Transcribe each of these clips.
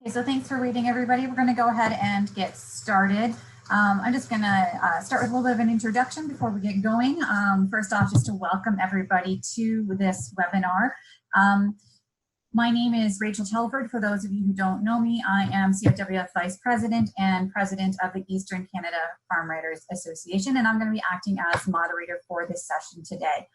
Okay, so thanks for waiting, everybody. We're going to go ahead and get started. I'm just going to start with a little bit of an introduction before we get going. First off, just to welcome everybody to this webinar. My name is Rachel Telford. For those of you who don't know me, I am CFWF Vice President and President of the Eastern Canada Farm Writers Association, and I'm going to be acting as moderator for this session today.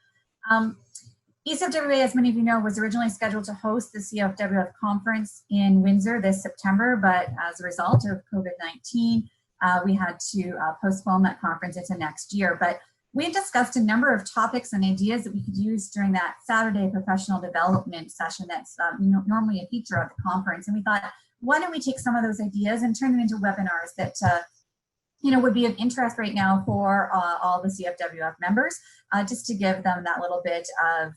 CFWA, as many of you know, was originally scheduled to host the CFWF conference in Windsor this September, but as a result of COVID-19, we had to postpone that conference into next year. But we discussed a number of topics and ideas that we could use during that Saturday professional development session that's normally a feature of the conference. And we thought, why don't we take some of those ideas and turn them into webinars that would be of interest right now for all the CFWF members, just to give them that little bit of,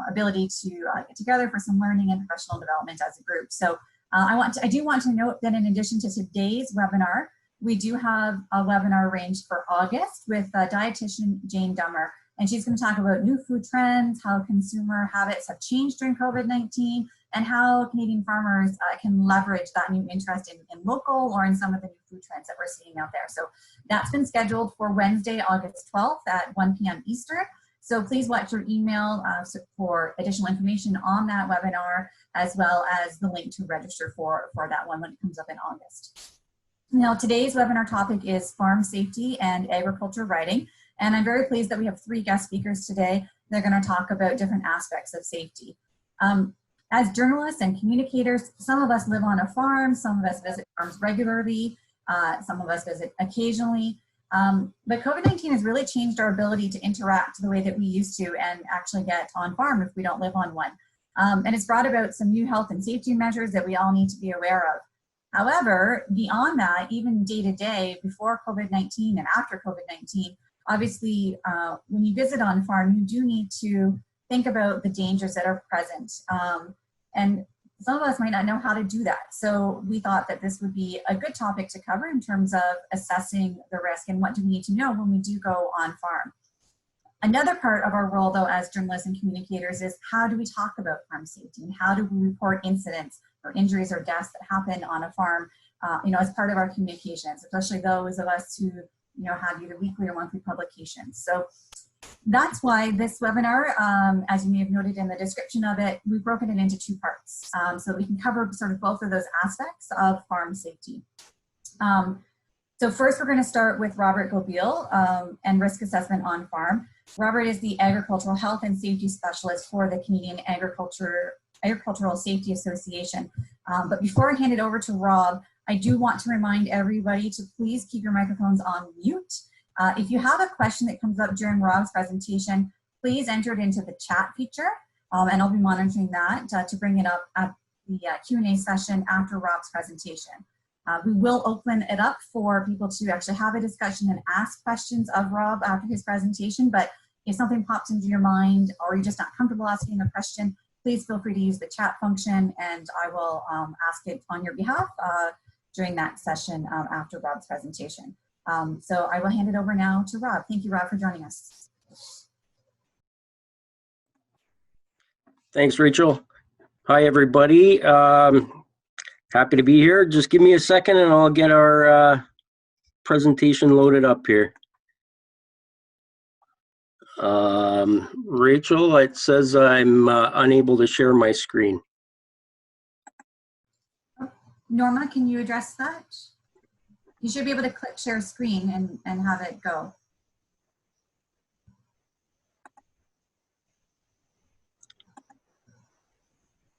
ability to get together for some learning and professional development as a group. So I do want to note that in addition to today's webinar, we do have a webinar arranged for August with dietitian Jane Dummer, and she's going to talk about new food trends, how consumer habits have changed during COVID-19, and how Canadian farmers can leverage that new interest in local or in some of the new food trends that we're seeing out there. So that's been scheduled for Wednesday, August 12th at 1 p.m. Eastern. So please watch your email for additional information on that webinar, as well as the link to register for that one when it comes up in August. Now, today's webinar topic is farm safety and agriculture writing. And I'm very pleased that we have 3 guest speakers today. They're going to talk about different aspects of safety. As journalists and communicators, some of us live on a farm, some of us visit farms regularly, some of us visit occasionally. But COVID-19 has really changed our ability to interact the way that we used to and actually get on farm if we don't live on one. And it's brought about some new health and safety measures that we all need to be aware of. However, beyond that, even day to day, before COVID-19 and after COVID-19, obviously, when you visit on farm, you do need to think about the dangers that are present. And some of us might not know how to do that. So we thought that this would be a good topic to cover in terms of assessing the risk and what do we need to know when we do go on farm. Another part of our role, though, as journalists and communicators is how do we talk about farm safety and how do we report incidents or injuries or deaths that happen on a farm, as part of our communications, especially those of us who, have either weekly or monthly publications. So that's why this webinar, as you may have noted in the description of it, we've broken it into 2 parts so that we can cover sort of both of those aspects of farm safety. So first, we're going to start with Robert Gobile and risk assessment on farm. Robert is the Agricultural Health and Safety Specialist for the Canadian Agricultural Safety Association. But before I hand it over to Rob, I do want to remind everybody to please keep your microphones on mute. If you have a question that comes up during Rob's presentation, please enter it into the chat feature, and I'll be monitoring that to bring it up at the Q&A session after Rob's presentation. We will open it up for people to actually have a discussion and ask questions of Rob after his presentation, but if something pops into your mind or you're just not comfortable asking a question, please feel free to use the chat function and I will ask it on your behalf during that session after Rob's presentation. So I will hand it over now to Rob. Thank you, Rob, for joining us. Thanks, Rachel. Hi, everybody. Happy to be here. Just give me a second and I'll get our presentation loaded up here. Rachel, it says I'm unable to share my screen. Norma, can you address that? You should be able to click share screen and have it go.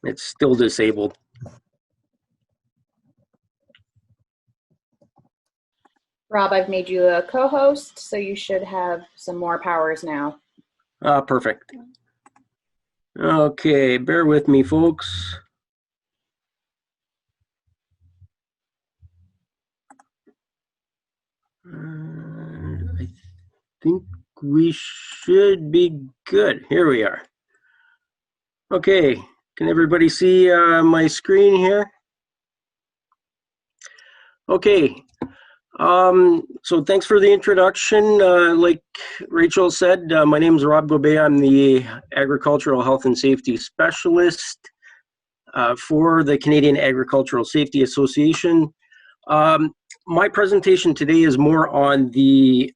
It's still disabled. Rob, I've made you a co-host, so you should have some more powers now. Perfect. Okay, bear with me, folks. I think we should be good. Here we are. Okay, can everybody see my screen here? Okay. So thanks for the introduction. Like Rachel said, my name is Rob Gobet. I'm the Agricultural Health and Safety Specialist. for the Canadian Agricultural Safety Association. My presentation today is more on the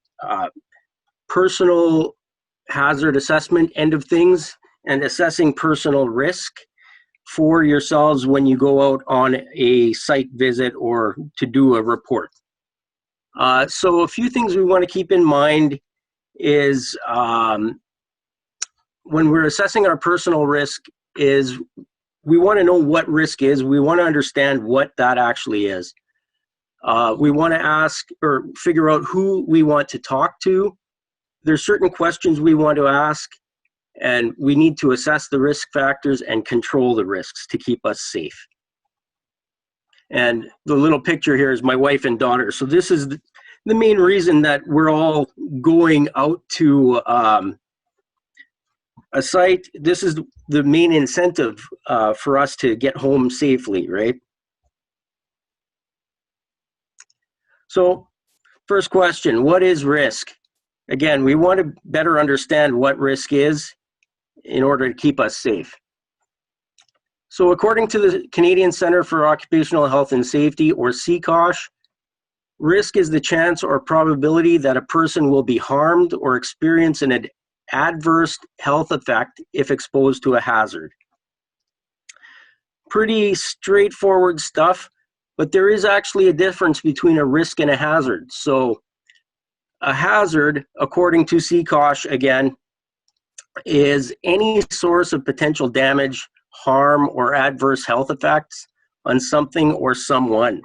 personal hazard assessment end of things and assessing personal risk for yourselves when you go out on a site visit or to do a report. So a few things we want to keep in mind is when we're assessing our personal risk is we want to know what risk is. We want to understand what that actually is. We want to ask or figure out who we want to talk to. There's certain questions we want to ask, and we need to assess the risk factors and control the risks to keep us safe. And the little picture here is my wife and daughter. So this is the main reason that we're all going out to a site. This is the main incentive for us to get home safely, right? So first question, what is risk? Again, we want to better understand what risk is in order to keep us safe. So according to the Canadian Centre for Occupational Health and Safety, or CCOSH, risk is the chance or probability that a person will be harmed or experience an adverse health effect if exposed to a hazard. Pretty straightforward stuff, but there is actually a difference between a risk and a hazard. So a hazard, according to CCOSH again, is any source of potential damage, harm, or adverse health effects on something or someone.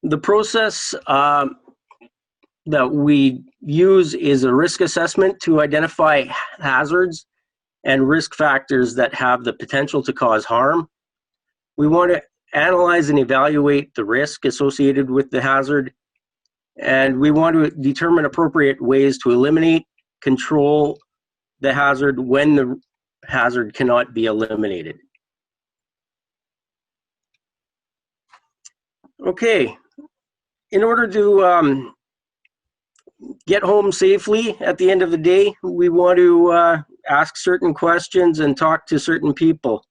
The process that we use is a risk assessment to identify hazards and risk factors that have the potential to cause harm. We want to analyze and evaluate the risk associated with the hazard, and we want to determine appropriate ways to eliminate, control the hazard when the hazard cannot be eliminated. Okay, in order to get home safely at the end of the day, we want to ask certain questions and talk to certain people.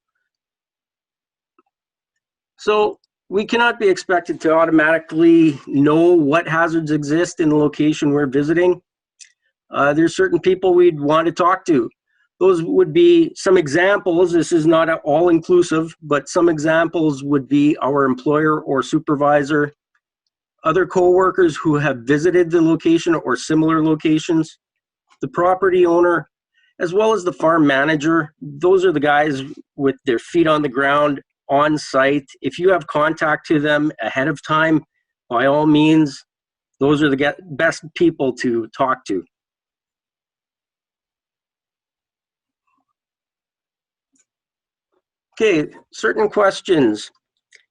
So we cannot be expected to automatically know what hazards exist in the location we're visiting. There's certain people we'd want to talk to. Those would be some examples. This is not all inclusive, but some examples would be our employer or supervisor, other co-workers who have visited the location or similar locations, the property owner, as well as the farm manager. Those are the guys with their feet on the ground on site. If you have contact to them ahead of time, by all means, those are the best people to talk to. Okay, certain questions.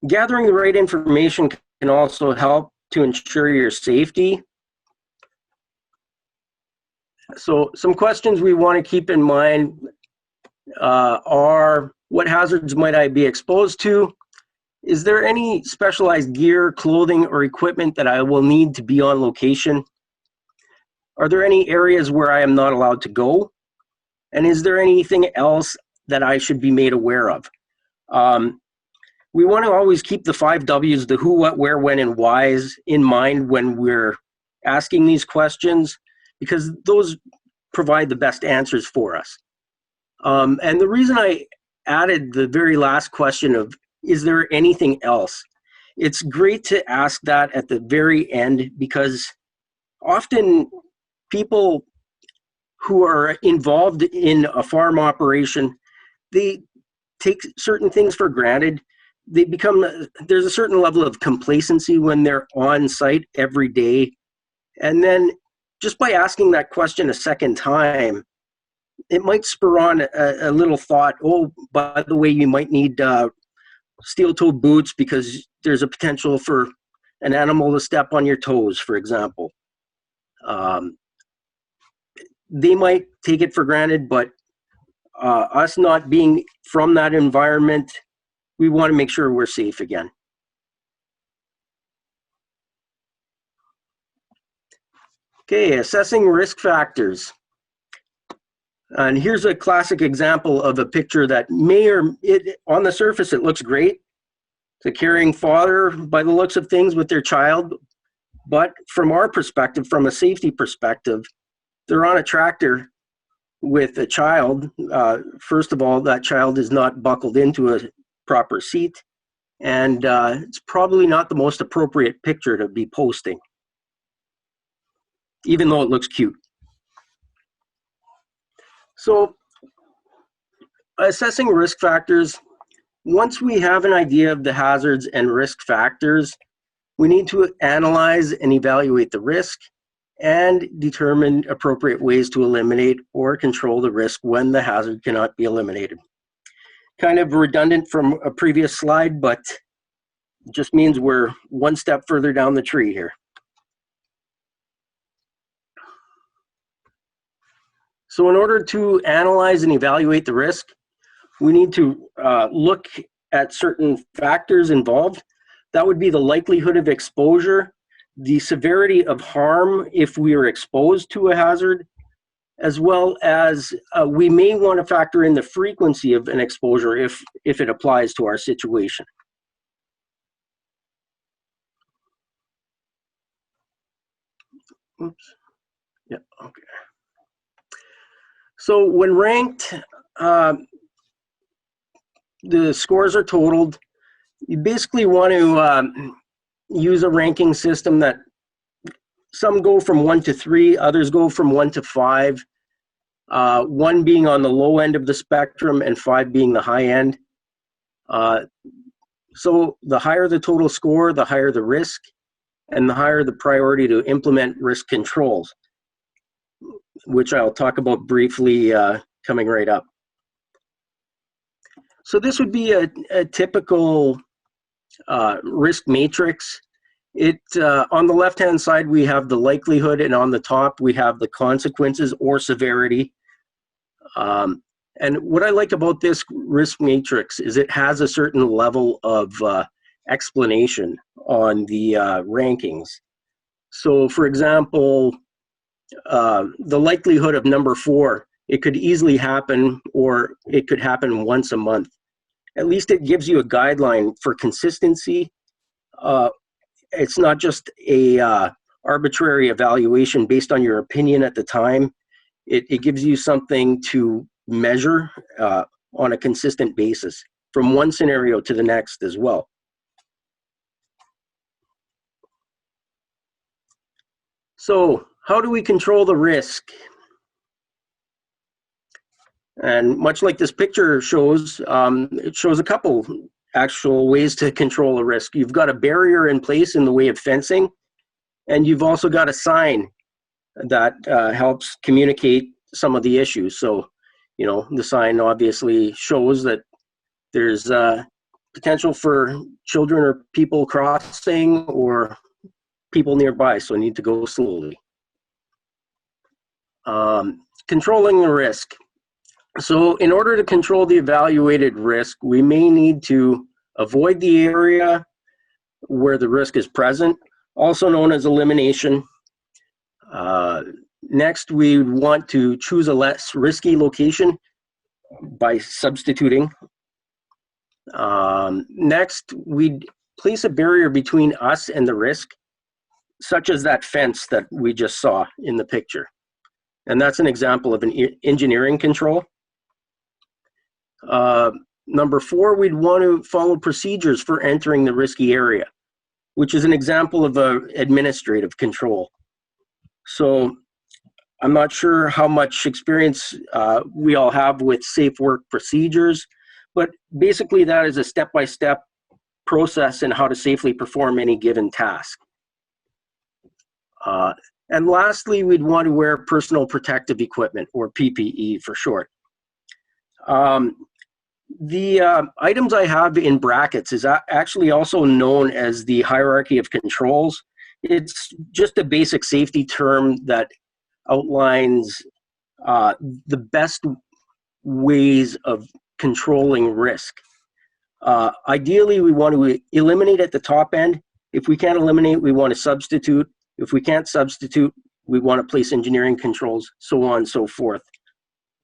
Gathering the right information can also help to ensure your safety. So some questions we want to keep in mind are, what hazards might I be exposed to? Is there any specialized gear, clothing, or equipment that I will need to be on location? Are there any areas where I am not allowed to go? And is there anything else that I should be made aware of? We want to always keep the 5 W's, the who, what, where, when, and whys in mind when we're asking these questions, because those provide the best answers for us. And the reason I added the very last question of, is there anything else? It's great to ask that at the very end, because often people who are involved in a farm operation, they take certain things for granted. They become, there's a certain level of complacency when they're on site every day. And then just by asking that question a second time, it might spur on a little thought, oh, by the way, you might need steel-toed boots because there's a potential for an animal to step on your toes, for example. They might take it for granted, but us not being from that environment, we want to make sure we're safe again. Okay, assessing risk factors. And here's a classic example of a picture that on the surface, it looks great. It's a caring father by the looks of things with their child. But from our perspective, from a safety perspective, they're on a tractor with a child. First of all, that child is not buckled into a proper seat. And it's probably not the most appropriate picture to be posting, even though it looks cute. So, assessing risk factors, once we have an idea of the hazards and risk factors, we need to analyze and evaluate the risk and determine appropriate ways to eliminate or control the risk when the hazard cannot be eliminated. Kind of redundant from a previous slide, but it just means we're one step further down the tree here. So in order to analyze and evaluate the risk, we need to look at certain factors involved. That would be the likelihood of exposure, the severity of harm if we are exposed to a hazard, as well as we may want to factor in the frequency of an exposure if it applies to our situation. Oops. Yeah, okay. So when ranked, the scores are totaled. You basically want to use a ranking system that some go from 1 to 3, others go from 1 to 5, 1 being on the low end of the spectrum and 5 being the high end. So the higher the total score, the higher the risk, and the higher the priority to implement risk controls, which I'll talk about briefly coming right up. So this would be a typical risk matrix. On the left-hand side, we have the likelihood, and on the top, we have the consequences or severity. And what I like about this risk matrix is it has a certain level of explanation on the rankings. So, for example, the likelihood of number 4, it could easily happen, or it could happen once a month. At least it gives you a guideline for consistency. It's not just a arbitrary evaluation based on your opinion at the time. It gives you something to measure on a consistent basis from one scenario to the next as well. So, how do we control the risk? And much like this picture shows, it shows a couple actual ways to control a risk. You've got a barrier in place in the way of fencing, and you've also got a sign that helps communicate some of the issues. So, you know, the sign obviously shows that there's potential for children or people crossing or people nearby, so need to go slowly. Controlling the risk. So in order to control the evaluated risk, we may need to avoid the area where the risk is present, also known as elimination. Next, we want to choose a less risky location by substituting. Next, we'd place a barrier between us and the risk, such as that fence that we just saw in the picture. And that's an example of an engineering control. Number 4, we'd want to follow procedures for entering the risky area, which is an example of an administrative control. So I'm not sure how much experience we all have with safe work procedures, but basically that is a step-by-step process in how to safely perform any given task. And lastly, we'd want to wear personal protective equipment, or PPE for short. The items I have in brackets is actually also known as the hierarchy of controls. It's just a basic safety term that outlines the best ways of controlling risk. Ideally, we want to eliminate at the top end. If we can't eliminate, we want to substitute. If we can't substitute, we want to place engineering controls, so on and so forth.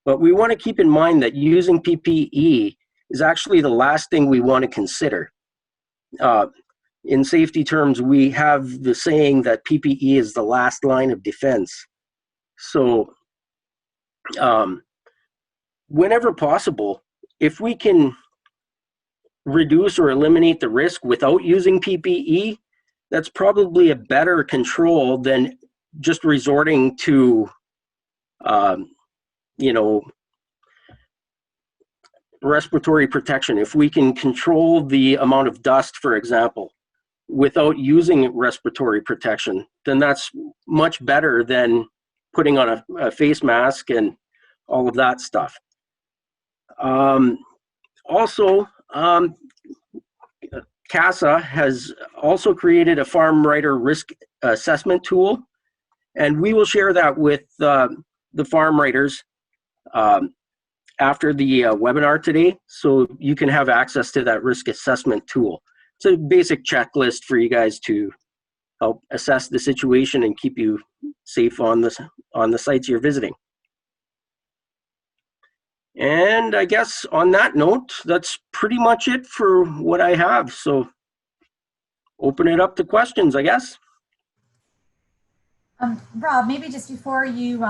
But we want to keep in mind that using PPE is actually the last thing we want to consider. In safety terms, we have the saying that PPE is the last line of defense. So whenever possible, if we can reduce or eliminate the risk without using PPE, that's probably a better control than just resorting to, respiratory protection. If we can control the amount of dust, for example, without using respiratory protection, then that's much better than putting on a face mask and all of that stuff. Also, CASA has also created a farm rider risk assessment tool, and we will share that with the farm riders after the webinar today, so you can have access to that risk assessment tool. It's a basic checklist for you guys to help assess the situation and keep you safe on the sites you're visiting. And I guess on that note, that's pretty much it for what I have. So open it up to questions, I guess. Rob, maybe just before you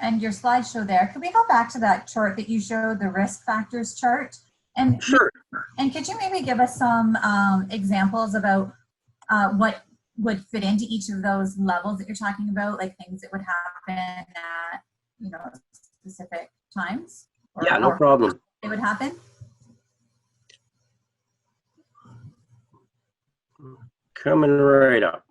end your slideshow there, could we go back to that chart that you showed, the risk factors chart? And sure. And could you maybe give us some examples about what would fit into each of those levels that you're talking about, like things that would happen at specific times? Yeah, no problem. It would happen. Coming right up.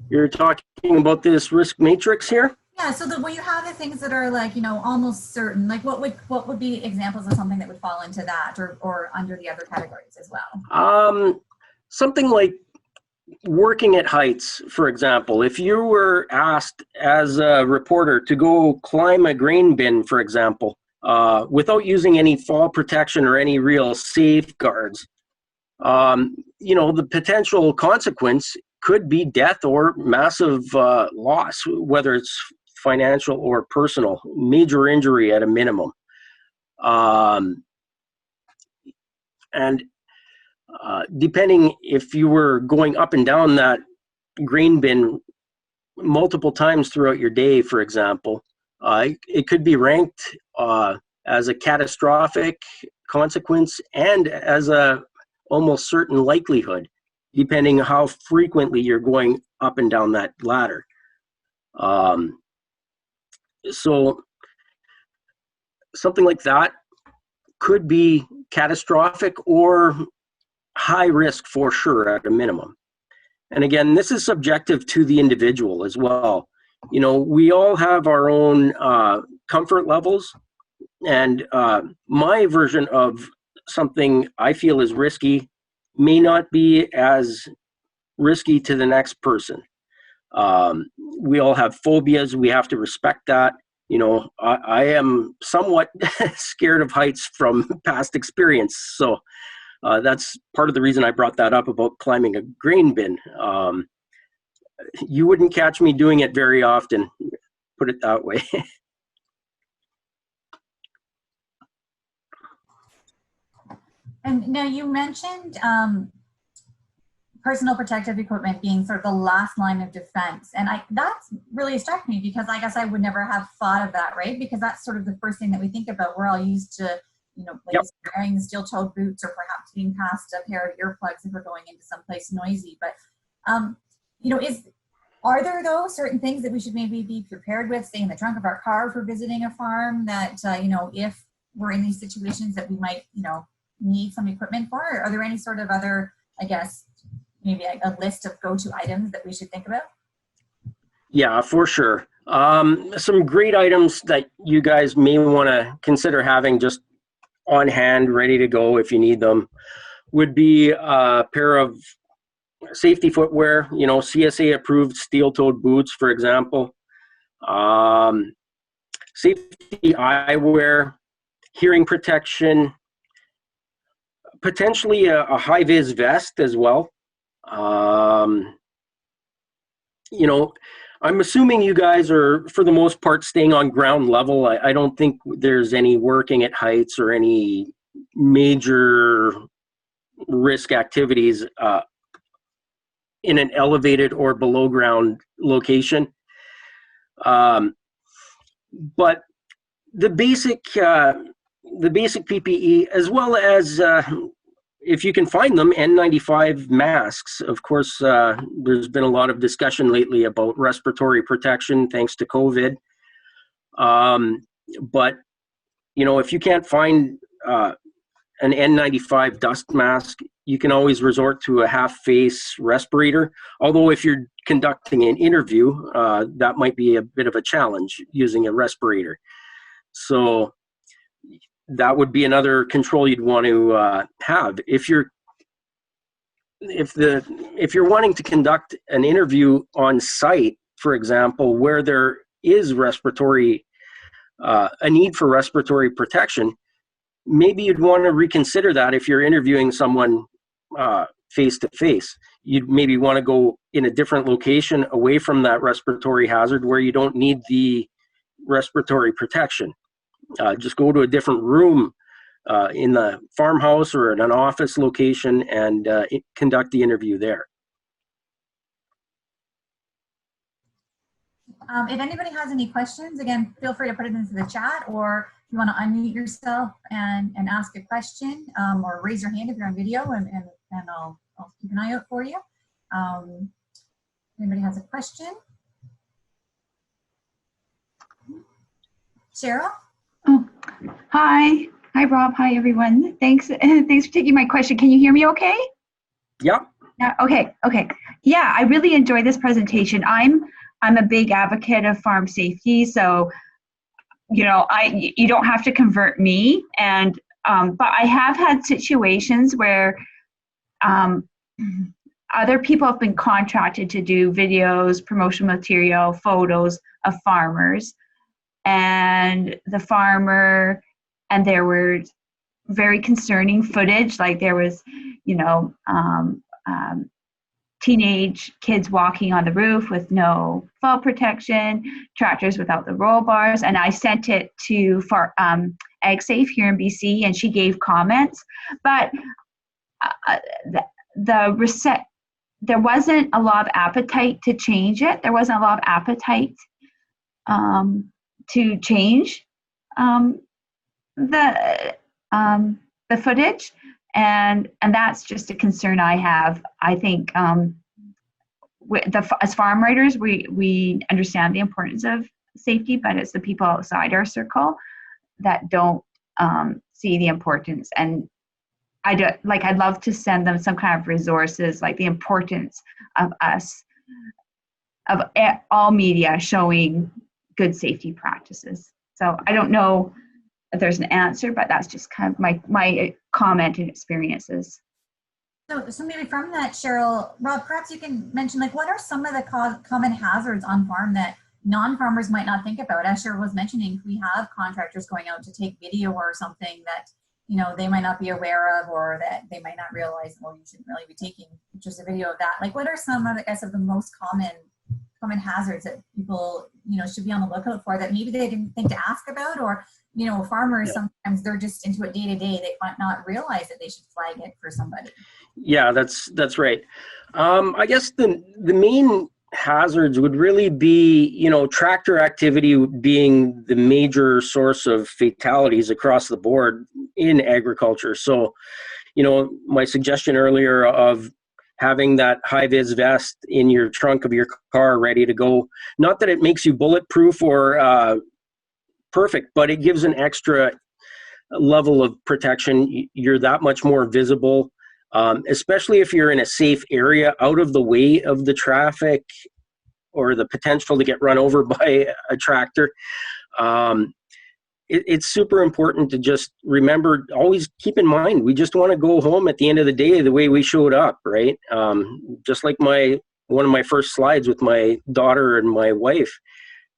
You're talking about this risk matrix here? Yeah, so when you have the things that are like, almost certain, like what would be examples of something that would fall into that or under the other categories as well? Something like working at heights, for example. If you were asked as a reporter to go climb a grain bin, for example, without using any fall protection or any real safeguards, the potential consequence could be death or massive loss, whether it's financial or personal, major injury at a minimum. And depending if you were going up and down that grain bin multiple times throughout your day, for example, it could be ranked as a catastrophic consequence and as a almost certain likelihood, depending on how frequently you're going up and down that ladder. So something like that could be catastrophic or high risk for sure at a minimum. And again, this is subjective to the individual as well. We all have our own comfort levels, and my version of something I feel is risky may not be as risky to the next person. We all have phobias. We have to respect that. I am somewhat scared of heights from past experience. So that's part of the reason I brought that up about climbing a grain bin. You wouldn't catch me doing it very often, put it that way. And now you mentioned personal protective equipment being sort of the last line of defense. And that's really struck me because I guess I would never have thought of that, right? Because that's sort of the first thing that we think about. We're all used to, Yep. wearing steel-toed boots or perhaps being passed a pair of earplugs if we're going into someplace noisy. But, are there those certain things that we should maybe be prepared with, say in the trunk of our car if we're visiting a farm that, if we're in these situations that we might, need some equipment for? Or are there any sort of other, I guess, maybe a list of go-to items that we should think about? Yeah, for sure. Some great items that you guys may want to consider having just on hand, ready to go if you need them, would be a pair of safety footwear, CSA approved steel-toed boots, for example. Safety eyewear, hearing protection, potentially a high-vis vest as well. I'm assuming you guys are, for the most part, staying on ground level. I don't think there's any working at heights or any major risk activities in an elevated or below ground location. But the basic PPE, as well as if you can find them, N95 masks. Of course, there's been a lot of discussion lately about respiratory protection thanks to COVID. But if you can't find an N95 dust mask, you can always resort to a half-face respirator. Although if you're conducting an interview, that might be a bit of a challenge using a respirator. So that would be another control you'd want to have. If you're wanting to conduct an interview on site, for example, where there is a need for respiratory protection, maybe you'd want to reconsider that. If you're interviewing someone face to face, you'd maybe want to go in a different location away from that respiratory hazard where you don't need the respiratory protection. Just go to a different room in the farmhouse or in an office location and conduct the interview there. If anybody has any questions, again, feel free to put it into the chat, or if you want to unmute yourself and ask a question, or raise your hand if you're on video, and I'll keep an eye out for you. Anybody has a question? Cheryl? Oh, hi. Hi, Rob. Hi, everyone. Thanks for taking my question. Can you hear me okay? Yep. Yeah. Okay. Yeah, I really enjoyed this presentation. I'm a big advocate of farm safety, so you don't have to convert me, and but I have had situations where other people have been contracted to do videos, promotional material, photos of farmers, and there were very concerning footage, like there was teenage kids walking on the roof with no fall protection, tractors without the roll bars, and I sent it to AgSafe here in BC, and she gave comments, but there wasn't a lot of appetite to change it. There wasn't a lot of appetite to change the footage, and that's just a concern I have. I think as farm writers, we understand the importance of safety, but it's the people outside our circle that don't see the importance. And I'd love to send them some kind of resources, like the importance of all media showing good safety practices. So I don't know if there's an answer, but that's just kind of my comment and experiences. So maybe from that, Cheryl, Rob, perhaps you can mention, like, what are some of the common hazards on farm that non-farmers might not think about? As Cheryl was mentioning, we have contractors going out to take video or something that they might not be aware of, or that they might not realize, well, you shouldn't really be taking just a video of that. Like, what are some of the most common hazards that people should be on the lookout for that maybe they didn't think to ask about? Or farmers, sometimes they're just into it day to day, they might not realize that they should flag it for somebody. Yeah, that's right. I guess the main hazards would really be, tractor activity being the major source of fatalities across the board in agriculture. So, my suggestion earlier of having that high-vis vest in your trunk of your car ready to go, not that it makes you bulletproof or perfect, but it gives an extra level of protection. You're that much more visible, especially if you're in a safe area out of the way of the traffic or the potential to get run over by a tractor. It's super important to just remember, always keep in mind, we just want to go home at the end of the day the way we showed up, right? Just like one of my first slides with my daughter and my wife.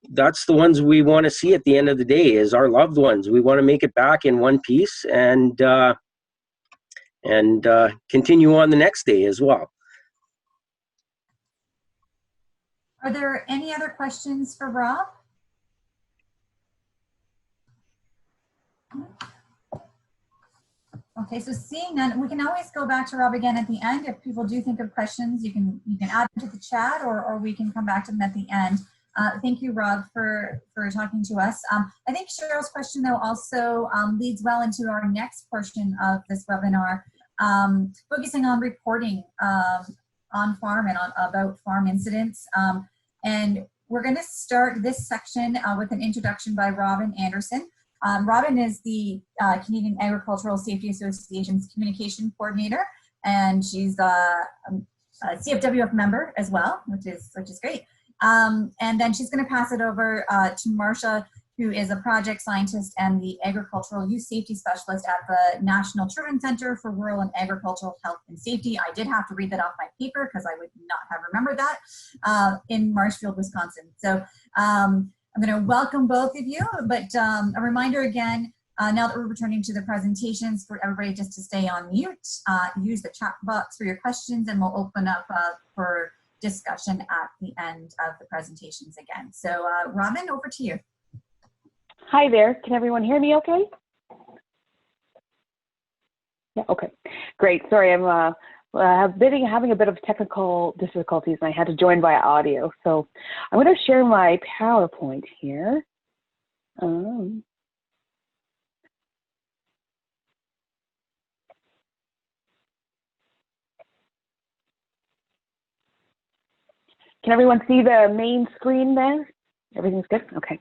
That's the ones we want to see at the end of the day, is our loved ones. We want to make it back in one piece and continue on the next day as well. Are there any other questions for Rob? Okay, so seeing none, we can always go back to Rob again at the end. If people do think of questions, you can add them to the chat, or we can come back to them at the end. Thank you, Rob, for talking to us. I think Cheryl's question, though, also leads well into our next portion of this webinar, focusing on reporting on farm and about farm incidents. And we're going to start this section with an introduction by Robin Anderson. Robin is the Canadian Agricultural Safety Association's communication coordinator, and she's a CFWF member as well, which is great. And then she's going to pass it over to Marcia, who is a project scientist and the agricultural youth safety specialist at the National Children's Center for Rural and Agricultural Health and Safety. I did have to read that off my paper because I would not have remembered that, in Marshfield, Wisconsin. So I'm going to welcome both of you, but a reminder again, now that we're returning to the presentations, for everybody just to stay on mute, use the chat box for your questions, and we'll open up for discussion at the end of the presentations again. So Robin, over to you. Hi there, can everyone hear me okay? Yeah, okay, great. Sorry, I'm having a bit of technical difficulties, and I had to join via audio. So I'm going to share my PowerPoint here. Can everyone see the main screen there? Everything's good? Okay,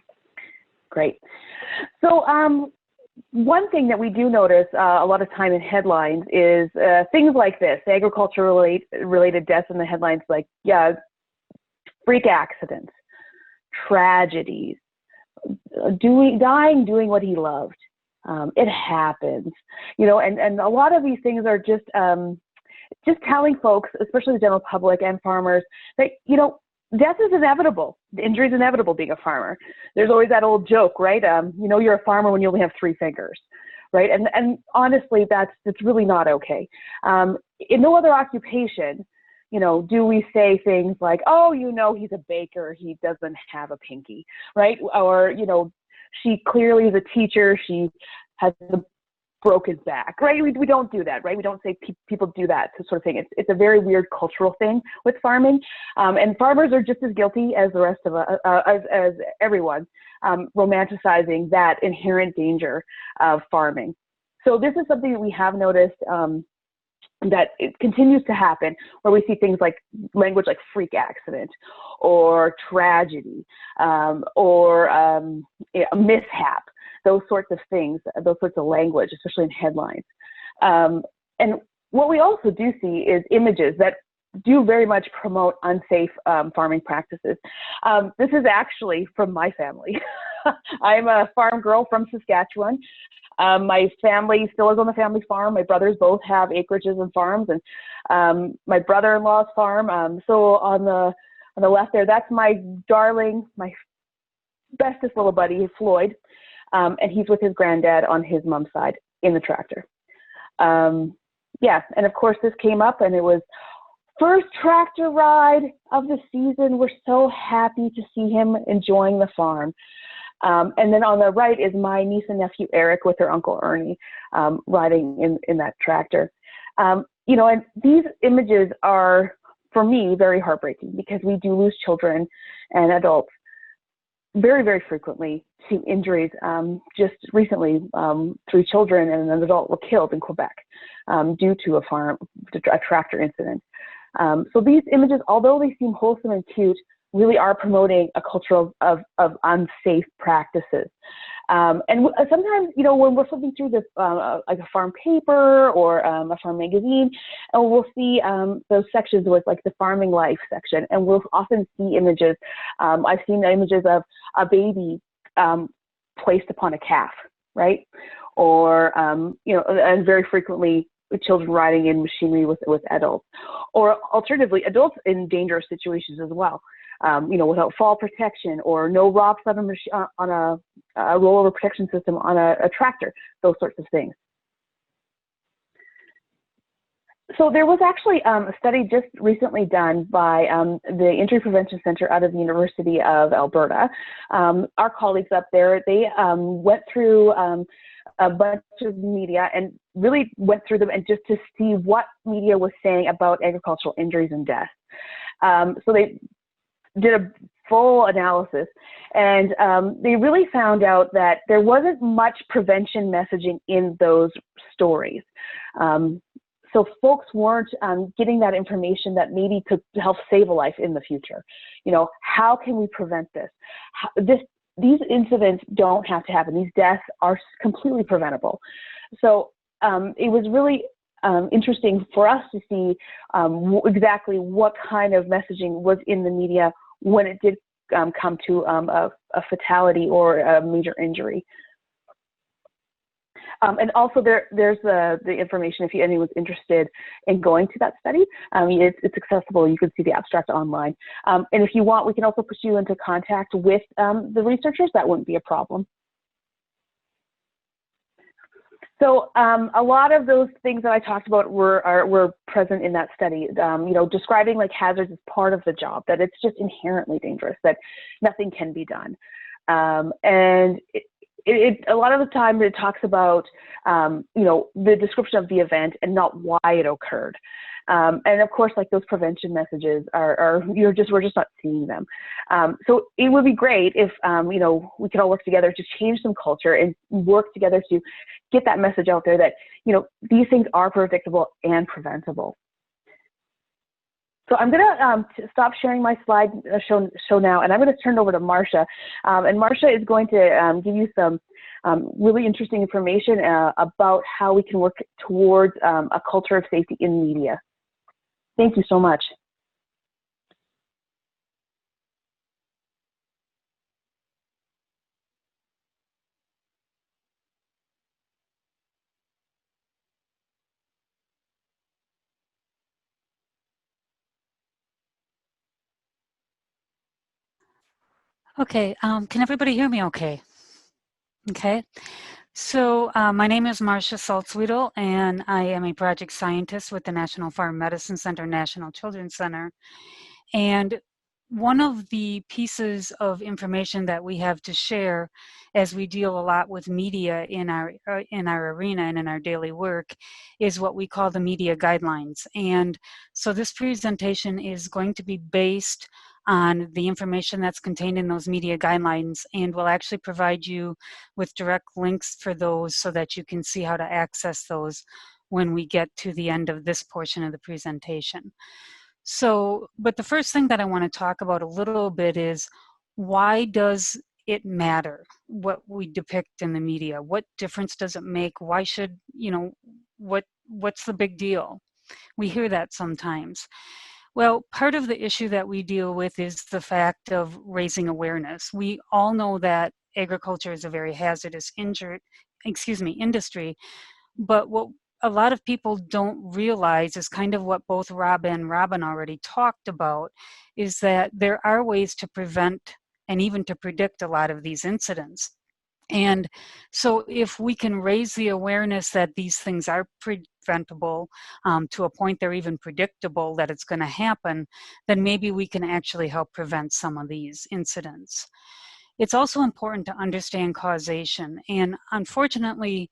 great. So one thing that we do notice a lot of time in headlines is things like this, agriculture-related deaths in the headlines, like, yeah, freak accidents, tragedies, dying doing what he loved. It happens, you know, and a lot of these things are just telling folks, especially the general public and farmers, that, you know, death is inevitable. Injury is inevitable being a farmer. There's always that old joke, right? You know you're a farmer when you only have 3 fingers, right? And honestly, that's really not okay. In no other occupation, you know, do we say things like, oh, you know, he's a baker, he doesn't have a pinky, right? Or, you know, she clearly is a teacher, she has a broken back, right? We don't do that, right? We don't say people do that sort of thing. It's a very weird cultural thing with farming, and farmers are just as guilty as the rest of us, as everyone, romanticizing that inherent danger of farming. So this is something that we have noticed that it continues to happen, where we see things like language like freak accident or tragedy or a mishap. Those sorts of things, those sorts of language, especially in headlines. And what we also do see is images that do very much promote unsafe farming practices. This is actually from my family. I'm a farm girl from Saskatchewan. My family still is on the family farm. My brothers both have acreages and farms, and my brother-in-law's farm. So on the left there, that's my darling, my bestest little buddy, Floyd. And he's with his granddad on his mom's side in the tractor. Yeah, and of course this came up, and it was first tractor ride of the season. We're so happy to see him enjoying the farm. And then on the right is my niece and nephew Eric with their uncle Ernie riding in that tractor. You know, and these images are, for me, very heartbreaking, because we do lose children and adults very, very frequently to injuries. Just recently, 3 children and an adult were killed in Quebec due to a tractor incident. So these images, although they seem wholesome and cute, really are promoting a culture of unsafe practices. And sometimes, you know, when we're flipping through this, like a farm paper or a farm magazine, and we'll see those sections with like the farming life section, and we'll often see images. I've seen images of a baby placed upon a calf, right? Or, you know, and very frequently children riding in machinery with adults, or alternatively, adults in dangerous situations as well. You know, without fall protection, or no ROPS on a rollover protection system on a tractor, those sorts of things. So there was actually a study just recently done by the Injury Prevention Center out of the University of Alberta. Our colleagues up there, they went through a bunch of media and really went through them and just to see what media was saying about agricultural injuries and deaths. So they did a full analysis, and they really found out that there wasn't much prevention messaging in those stories. So folks weren't getting that information that maybe could help save a life in the future. You know, how can we prevent this? These incidents don't have to happen. These deaths are completely preventable. So it was really interesting for us to see exactly what kind of messaging was in the media when it did come to a fatality or a major injury. And also there's the information if anyone's interested in going to that study. It's accessible. You can see the abstract online. And if you want, we can also put you into contact with the researchers. That wouldn't be a problem. So a lot of those things that I talked about were present in that study. You know, describing like hazards is part of the job, that it's just inherently dangerous, that nothing can be done. And a lot of the time it talks about, you know, the description of the event and not why it occurred. And of course, like those prevention messages we're just not seeing them. So it would be great if, you know, we could all work together to change some culture and work together to get that message out there that, you know, these things are predictable and preventable. So I'm going to stop sharing my slide show now, and I'm going to turn it over to Marcia. And Marcia is going to give you some really interesting information about how we can work towards a culture of safety in media. Thank you so much. Okay, can everybody hear me okay? Okay, so my name is Marcia Saltzwiedel, and I am a project scientist with the National Farm Medicine Center, National Children's Center. And one of the pieces of information that we have to share as we deal a lot with media in our arena and in our daily work is what we call the media guidelines. And so this presentation is going to be based on the information that's contained in those media guidelines, and we'll actually provide you with direct links for those so that you can see how to access those when we get to the end of this portion of the presentation. So, but the first thing that I want to talk about a little bit is, why does it matter what we depict in the media? What difference does it make? Why should, you know, what's the big deal? We hear that sometimes. Well, part of the issue that we deal with is the fact of raising awareness. We all know that agriculture is a very hazardous industry, but what a lot of people don't realize is kind of what both Rob and Robin already talked about, is that there are ways to prevent and even to predict a lot of these incidents. And so if we can raise the awareness that these things are preventable to a point they're even predictable that it's going to happen, then maybe we can actually help prevent some of these incidents. It's also important to understand causation. And unfortunately,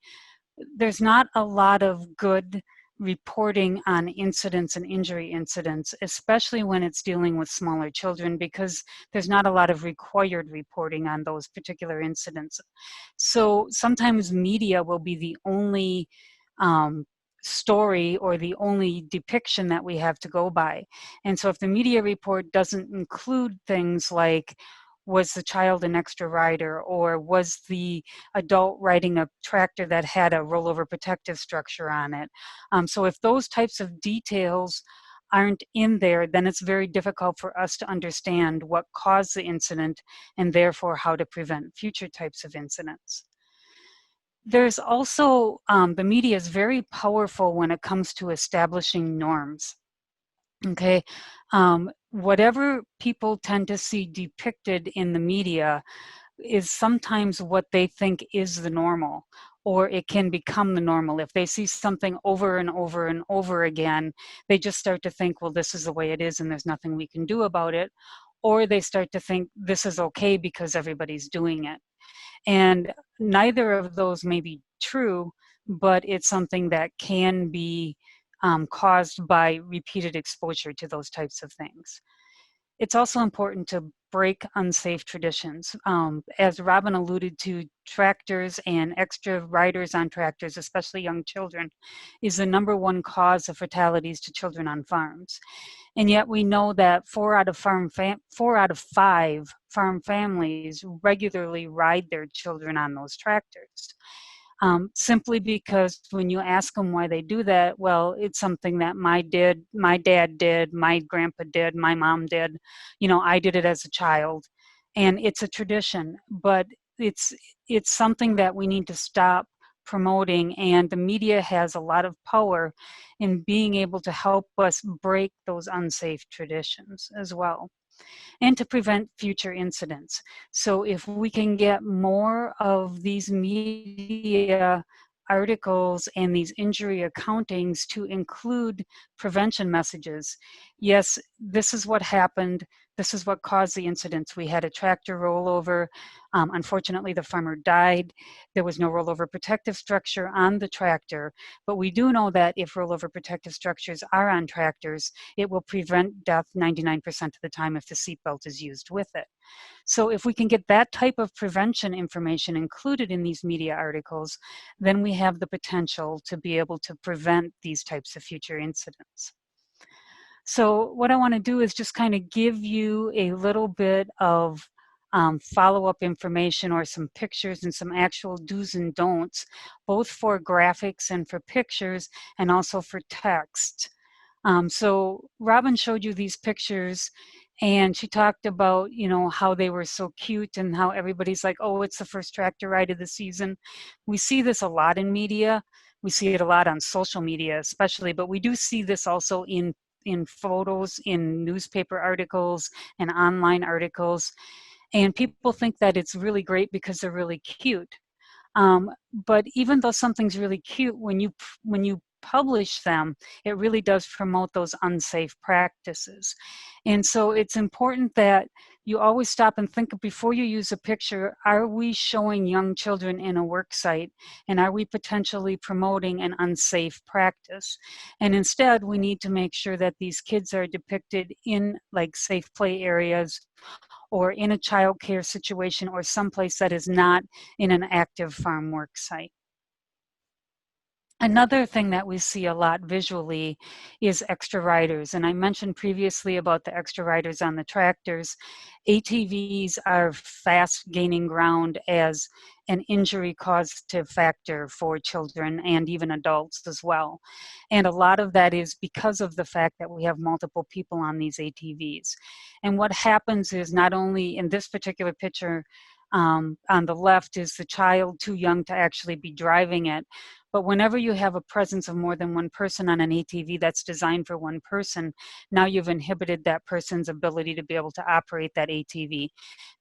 there's not a lot of good reporting on incidents and injury incidents, especially when it's dealing with smaller children, because there's not a lot of required reporting on those particular incidents. So sometimes media will be the only story or the only depiction that we have to go by. And so if the media report doesn't include things like, was the child an extra rider, or was the adult riding a tractor that had a rollover protective structure on it? So if those types of details aren't in there, then it's very difficult for us to understand what caused the incident and therefore how to prevent future types of incidents. There's also, the media is very powerful when it comes to establishing norms. Okay, whatever people tend to see depicted in the media is sometimes what they think is the normal, or it can become the normal. If they see something over and over and over again, they just start to think, well, this is the way it is and there's nothing we can do about it. Or they start to think this is okay because everybody's doing it. And neither of those may be true, but it's something that can be caused by repeated exposure to those types of things. It's also important to break unsafe traditions. As Robin alluded to, tractors and extra riders on tractors, especially young children, is the #1 cause of fatalities to children on farms. And yet we know that 4 out of 5 farm families regularly ride their children on those tractors. Simply because when you ask them why they do that, well, it's something that my dad did, my grandpa did, my mom did, I did it as a child, and it's a tradition, but it's something that we need to stop promoting, and the media has a lot of power in being able to help us break those unsafe traditions as well, and to prevent future incidents. So if we can get more of these media articles and these injury accountings to include prevention messages. Yes, this is what happened. This is what caused the incidents. We had a tractor rollover. Unfortunately, the farmer died. There was no rollover protective structure on the tractor, but we do know that if rollover protective structures are on tractors, it will prevent death 99% of the time if the seatbelt is used with it. So if we can get that type of prevention information included in these media articles, then we have the potential to be able to prevent these types of future incidents. So what I want to do is just kind of give you a little bit of follow-up information or some pictures and some actual do's and don'ts, both for graphics and for pictures and also for text. So Robin showed you these pictures and she talked about, how they were so cute and how everybody's like, oh, it's the first tractor ride of the season. We see this a lot in media. We see it a lot on social media especially, but we do see this also in photos, in newspaper articles and online articles. And people think that it's really great because they're really cute. But even though something's really cute, when you publish them, it really does promote those unsafe practices. And so it's important that you always stop and think before you use a picture, are we showing young children in a work site? And are we potentially promoting an unsafe practice? And instead, we need to make sure that these kids are depicted in like safe play areas or in a child care situation or someplace that is not in an active farm work site. Another thing that we see a lot visually is extra riders. And I mentioned previously about the extra riders on the tractors. ATVs are fast gaining ground as an injury causative factor for children and even adults as well. And a lot of that is because of the fact that we have multiple people on these ATVs. And what happens is not only in this particular picture, on the left is the child too young to actually be driving it. But whenever you have a presence of more than one person on an ATV that's designed for one person, now you've inhibited that person's ability to be able to operate that ATV.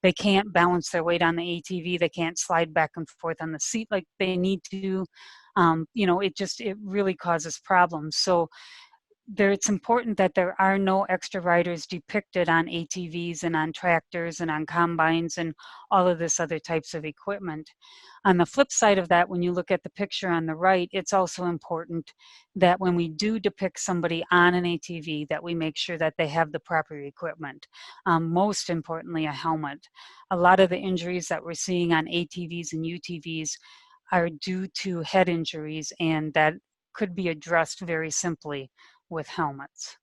They can't balance their weight on the ATV. They can't slide back and forth on the seat like they need to. It really causes problems. So it's important that there are no extra riders depicted on ATVs and on tractors and on combines and all of this other types of equipment. On the flip side of that, when you look at the picture on the right, it's also important that when we do depict somebody on an ATV, that we make sure that they have the proper equipment. Most importantly, a helmet. A lot of the injuries that we're seeing on ATVs and UTVs are due to head injuries, and that could be addressed very simply with helmets.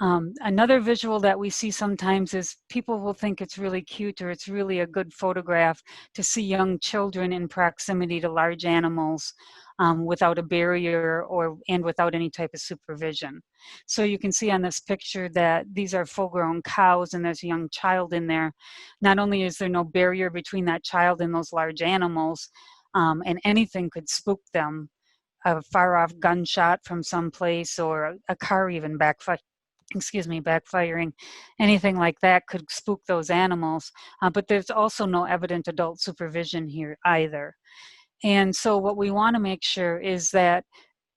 Another visual that we see sometimes is people will think it's really cute or it's really a good photograph to see young children in proximity to large animals without a barrier and without any type of supervision. So you can see on this picture that these are full-grown cows and there's a young child in there. Not only is there no barrier between that child and those large animals, and anything could spook them, a far-off gunshot from someplace or a car even excuse me, backfiring, anything like that could spook those animals. But there's also no evident adult supervision here either. And so what we want to make sure is that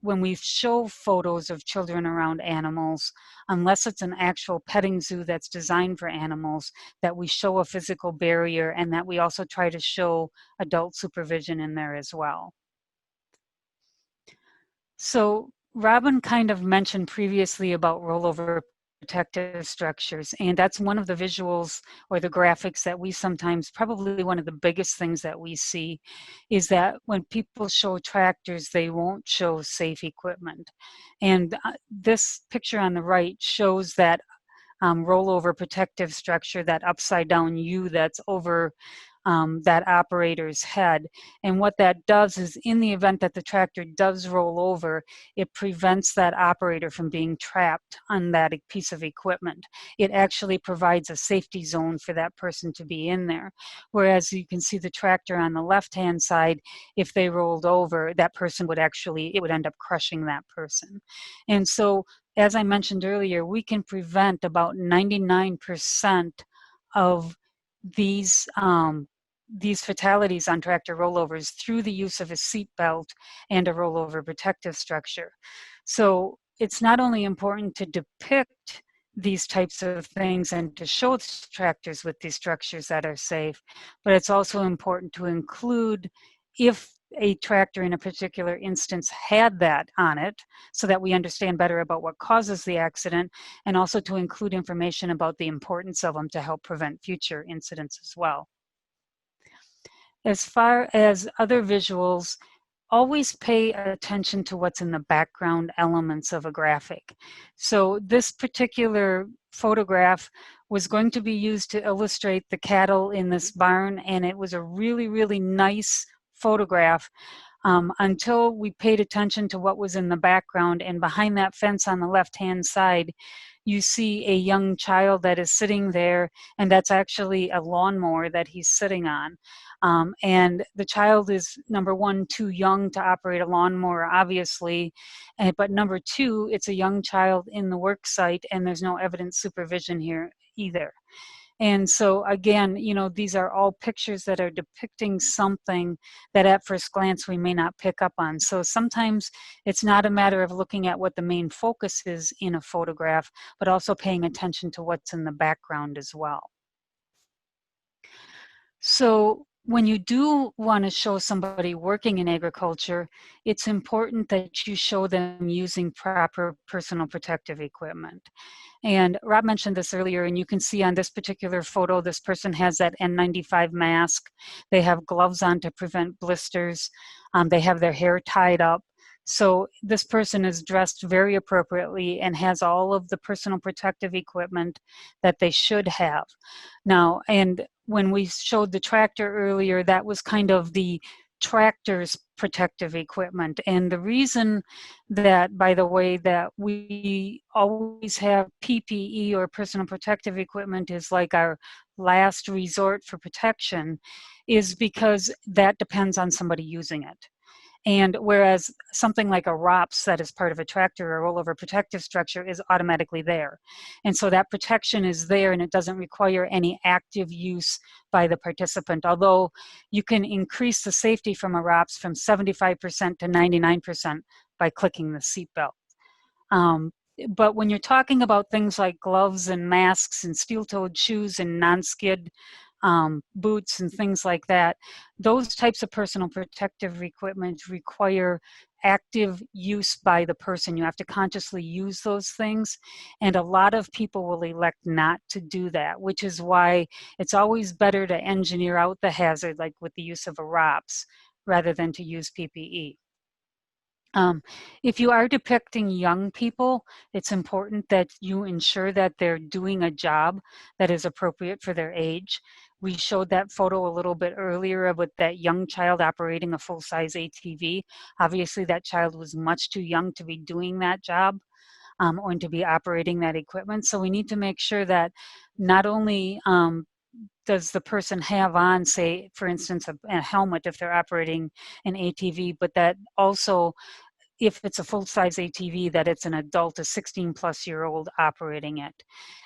when we show photos of children around animals, unless it's an actual petting zoo that's designed for animals, that we show a physical barrier and that we also try to show adult supervision in there as well. So Robin kind of mentioned previously about rollover protective structures, and that's one of the visuals or the graphics that we sometimes, probably one of the biggest things that we see, is that when people show tractors, they won't show safe equipment. And this picture on the right shows that rollover protective structure, that upside down U that's over that operator's head. And what that does is, in the event that the tractor does roll over, it prevents that operator from being trapped on that piece of equipment. It actually provides a safety zone for that person to be in there. Whereas you can see the tractor on the left-hand side, if they rolled over, that person would actually, it would end up crushing that person. And so, as I mentioned earlier, we can prevent about 99% of these fatalities on tractor rollovers through the use of a seat belt and a rollover protective structure. So it's not only important to depict these types of things and to show tractors with these structures that are safe, but it's also important to include, if a tractor in a particular instance had that on it, so that we understand better about what causes the accident, and also to include information about the importance of them to help prevent future incidents as well. As far as other visuals, always pay attention to what's in the background elements of a graphic. So this particular photograph was going to be used to illustrate the cattle in this barn, and it was a really, really nice photograph until we paid attention to what was in the background. And behind that fence on the left-hand side, you see a young child that is sitting there, and that's actually a lawnmower that he's sitting on. And the child is, number one, too young to operate a lawnmower, obviously, but number two, it's a young child in the work site, and there's no evident supervision here either. And so again, you know, these are all pictures that are depicting something that at first glance we may not pick up on. So sometimes it's not a matter of looking at what the main focus is in a photograph, but also paying attention to what's in the background as well. So when you do want to show somebody working in agriculture, it's important that you show them using proper personal protective equipment. And Rob mentioned this earlier, and you can see on this particular photo, this person has that N95 mask. They have gloves on to prevent blisters. They have their hair tied up. So this person is dressed very appropriately and has all of the personal protective equipment that they should have. Now, and when we showed the tractor earlier, that was kind of the tractor's protective equipment. And the reason that, by the way, that we always have PPE or personal protective equipment is like our last resort for protection is because that depends on somebody using it. And whereas something like a ROPS that is part of a tractor or rollover protective structure is automatically there. And so that protection is there, and it doesn't require any active use by the participant, although you can increase the safety from a ROPS from 75% to 99% by clicking the seatbelt. But when you're talking about things like gloves and masks and steel-toed shoes and non-skid boots and things like that, those types of personal protective equipment require active use by the person. You have to consciously use those things, and a lot of people will elect not to do that, which is why it's always better to engineer out the hazard, like with the use of a ROPS, rather than to use PPE. If you are depicting young people, it's important that you ensure that they're doing a job that is appropriate for their age. We showed that photo a little bit earlier with that young child operating a full-size ATV. Obviously, that child was much too young to be doing that job or to be operating that equipment. So we need to make sure that not only does the person have on, say, for instance, a helmet if they're operating an ATV, but that also if it's a full-size ATV, that it's an adult, a 16-plus-year-old operating it.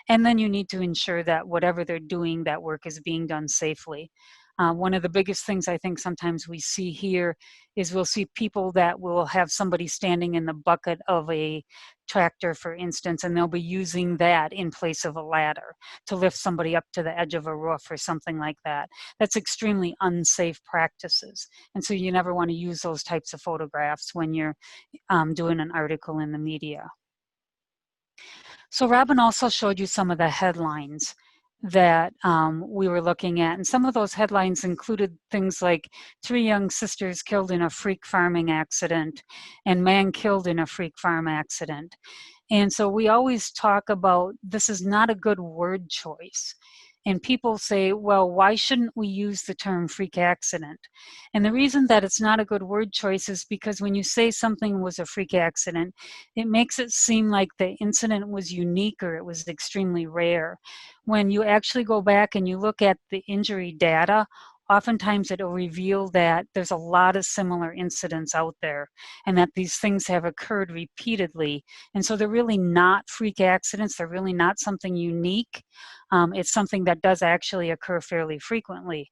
And then you need to ensure that whatever they're doing, that work is being done safely. One of the biggest things I think sometimes we see here is we'll see people that will have somebody standing in the bucket of a tractor, for instance, and they'll be using that in place of a ladder to lift somebody up to the edge of a roof or something like that. That's extremely unsafe practices. And so you never want to use those types of photographs when you're doing an article in the media. So Robin also showed you some of the headlines that we were looking at. And some of those headlines included things like 3 young sisters killed in a freak farming accident and man killed in a freak farm accident. And so we always talk about this is not a good word choice. And people say, well, why shouldn't we use the term freak accident? And the reason that it's not a good word choice is because when you say something was a freak accident, it makes it seem like the incident was unique or it was extremely rare. When you actually go back and you look at the injury data, oftentimes it'll reveal that there's a lot of similar incidents out there and that these things have occurred repeatedly. And so they're really not freak accidents. They're really not something unique. It's something that does actually occur fairly frequently.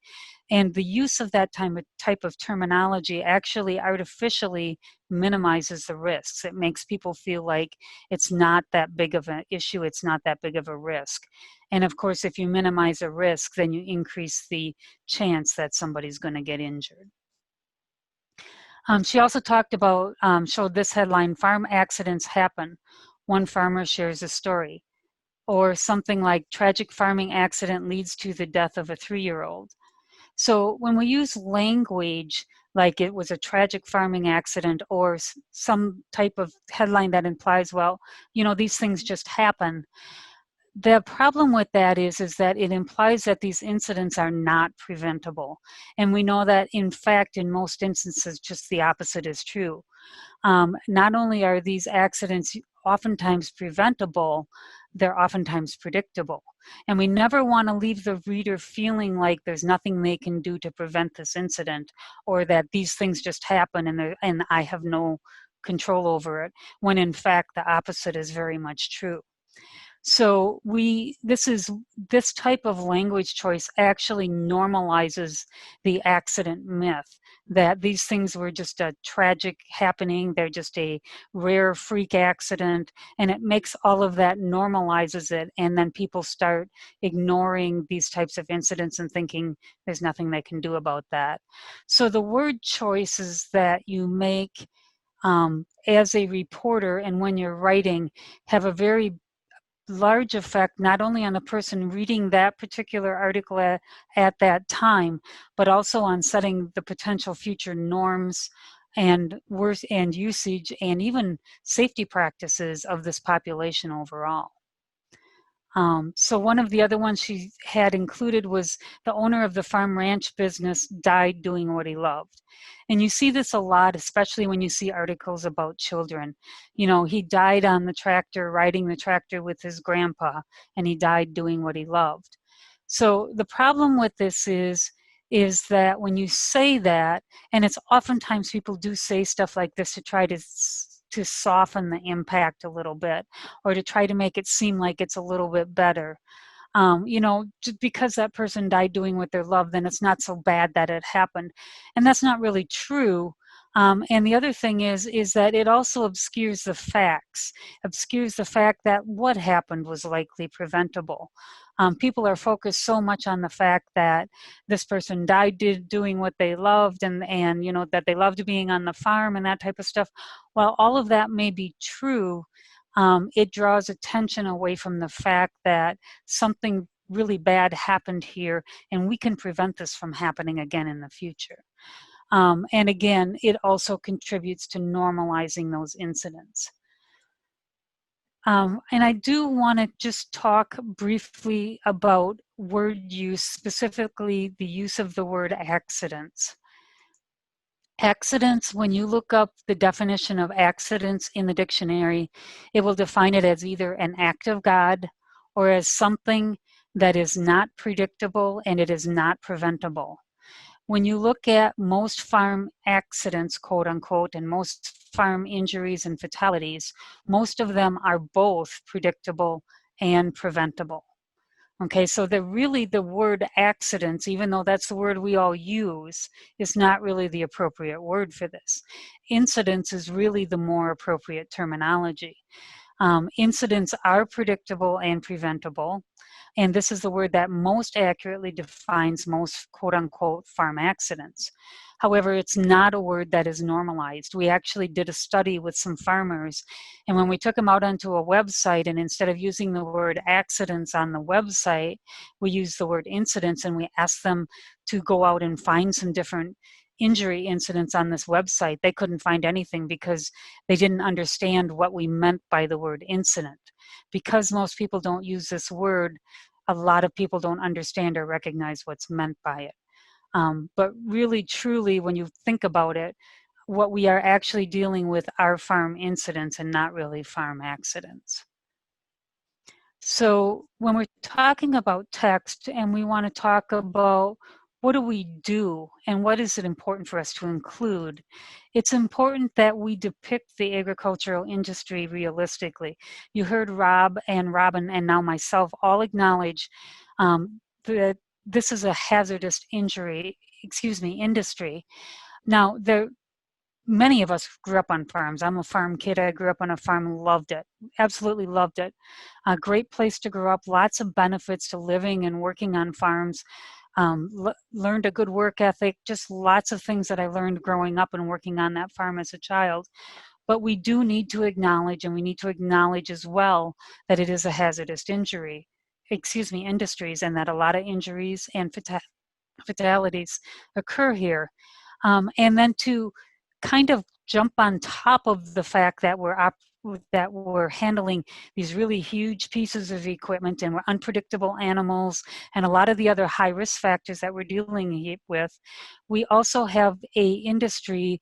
And the use of that type of terminology actually artificially minimizes the risks. It makes people feel like it's not that big of an issue, it's not that big of a risk. And of course, if you minimize a risk, then you increase the chance that somebody's going to get injured. She also talked about, showed this headline, farm accidents happen. One farmer shares a story. Or something like tragic farming accident leads to the death of a 3-year-old. So when we use language like it was a tragic farming accident or some type of headline that implies, well, you know, these things just happen, the problem with that is that it implies that these incidents are not preventable. And we know that, in fact, in most instances, just the opposite is true. Not only are these accidents oftentimes preventable, they're oftentimes predictable. And we never want to leave the reader feeling like there's nothing they can do to prevent this incident or that these things just happen and I have no control over it, when in fact the opposite is very much true. So this type of language choice actually normalizes the accident myth, that these things were just a tragic happening, they're just a rare freak accident, and it makes all of that, normalizes it, and then people start ignoring these types of incidents and thinking there's nothing they can do about that. So the word choices that you make as a reporter and when you're writing have a very large effect not only on the person reading that particular article at that time, but also on setting the potential future norms and usage and even safety practices of this population overall. So one of the other ones she had included was the owner of the farm ranch business died doing what he loved. And you see this a lot, especially when you see articles about children. You know, he died on the tractor, riding the tractor with his grandpa, and he died doing what he loved. So the problem with this is that when you say that, and it's oftentimes people do say stuff like this to try to soften the impact a little bit, or to try to make it seem like it's a little bit better. You know, just because that person died doing what they love, then it's not so bad that it happened. And that's not really true. And the other thing is that it also obscures the facts, obscures the fact that what happened was likely preventable. People are focused so much on the fact that this person died doing what they loved and you know, that they loved being on the farm and that type of stuff. While all of that may be true, it draws attention away from the fact that something really bad happened here and we can prevent this from happening again in the future. And again, it also contributes to normalizing those incidents. And I do want to just talk briefly about word use, specifically the use of the word accidents. Accidents, when you look up the definition of accidents in the dictionary, it will define it as either an act of God or as something that is not predictable and it is not preventable. when you look at most farm accidents, quote unquote, and most farm injuries and fatalities, most of them are both predictable and preventable. Okay, so the word accidents, even though that's the word we all use, is not really the appropriate word for this. Incidents is really the more appropriate terminology. Incidents are predictable and preventable. And this is the word that most accurately defines most quote unquote farm accidents. However, it's not a word that is normalized. We actually did a study with some farmers, and when we took them out onto a website, and instead of using the word accidents on the website, we used the word incidents, and we asked them to go out and find some different injury incidents on this website. They couldn't find anything because they didn't understand what we meant by the word incident. Because most people don't use this word, a lot of people don't understand or recognize what's meant by it. But really, truly, when you think about it, what we are actually dealing with are farm incidents and not really farm accidents. So when we're talking about text and we want to talk about what do we do and what is it important for us to include, it's important that we depict the agricultural industry realistically. You heard Rob and Robin and now myself all acknowledge that this is a hazardous industry. Now, many of us grew up on farms. I'm a farm kid. I grew up on a farm, loved it, absolutely loved it. A great place to grow up, lots of benefits to living and working on farms. Learned a good work ethic, just lots of things that I learned growing up and working on that farm as a child. But we do need to acknowledge, and we need to acknowledge as well, that it is a hazardous industries, and that a lot of injuries and fatalities occur here. And then to kind of jump on top of the fact that we're handling these really huge pieces of equipment and we're unpredictable animals and a lot of the other high risk factors that we're dealing with, we also have a industry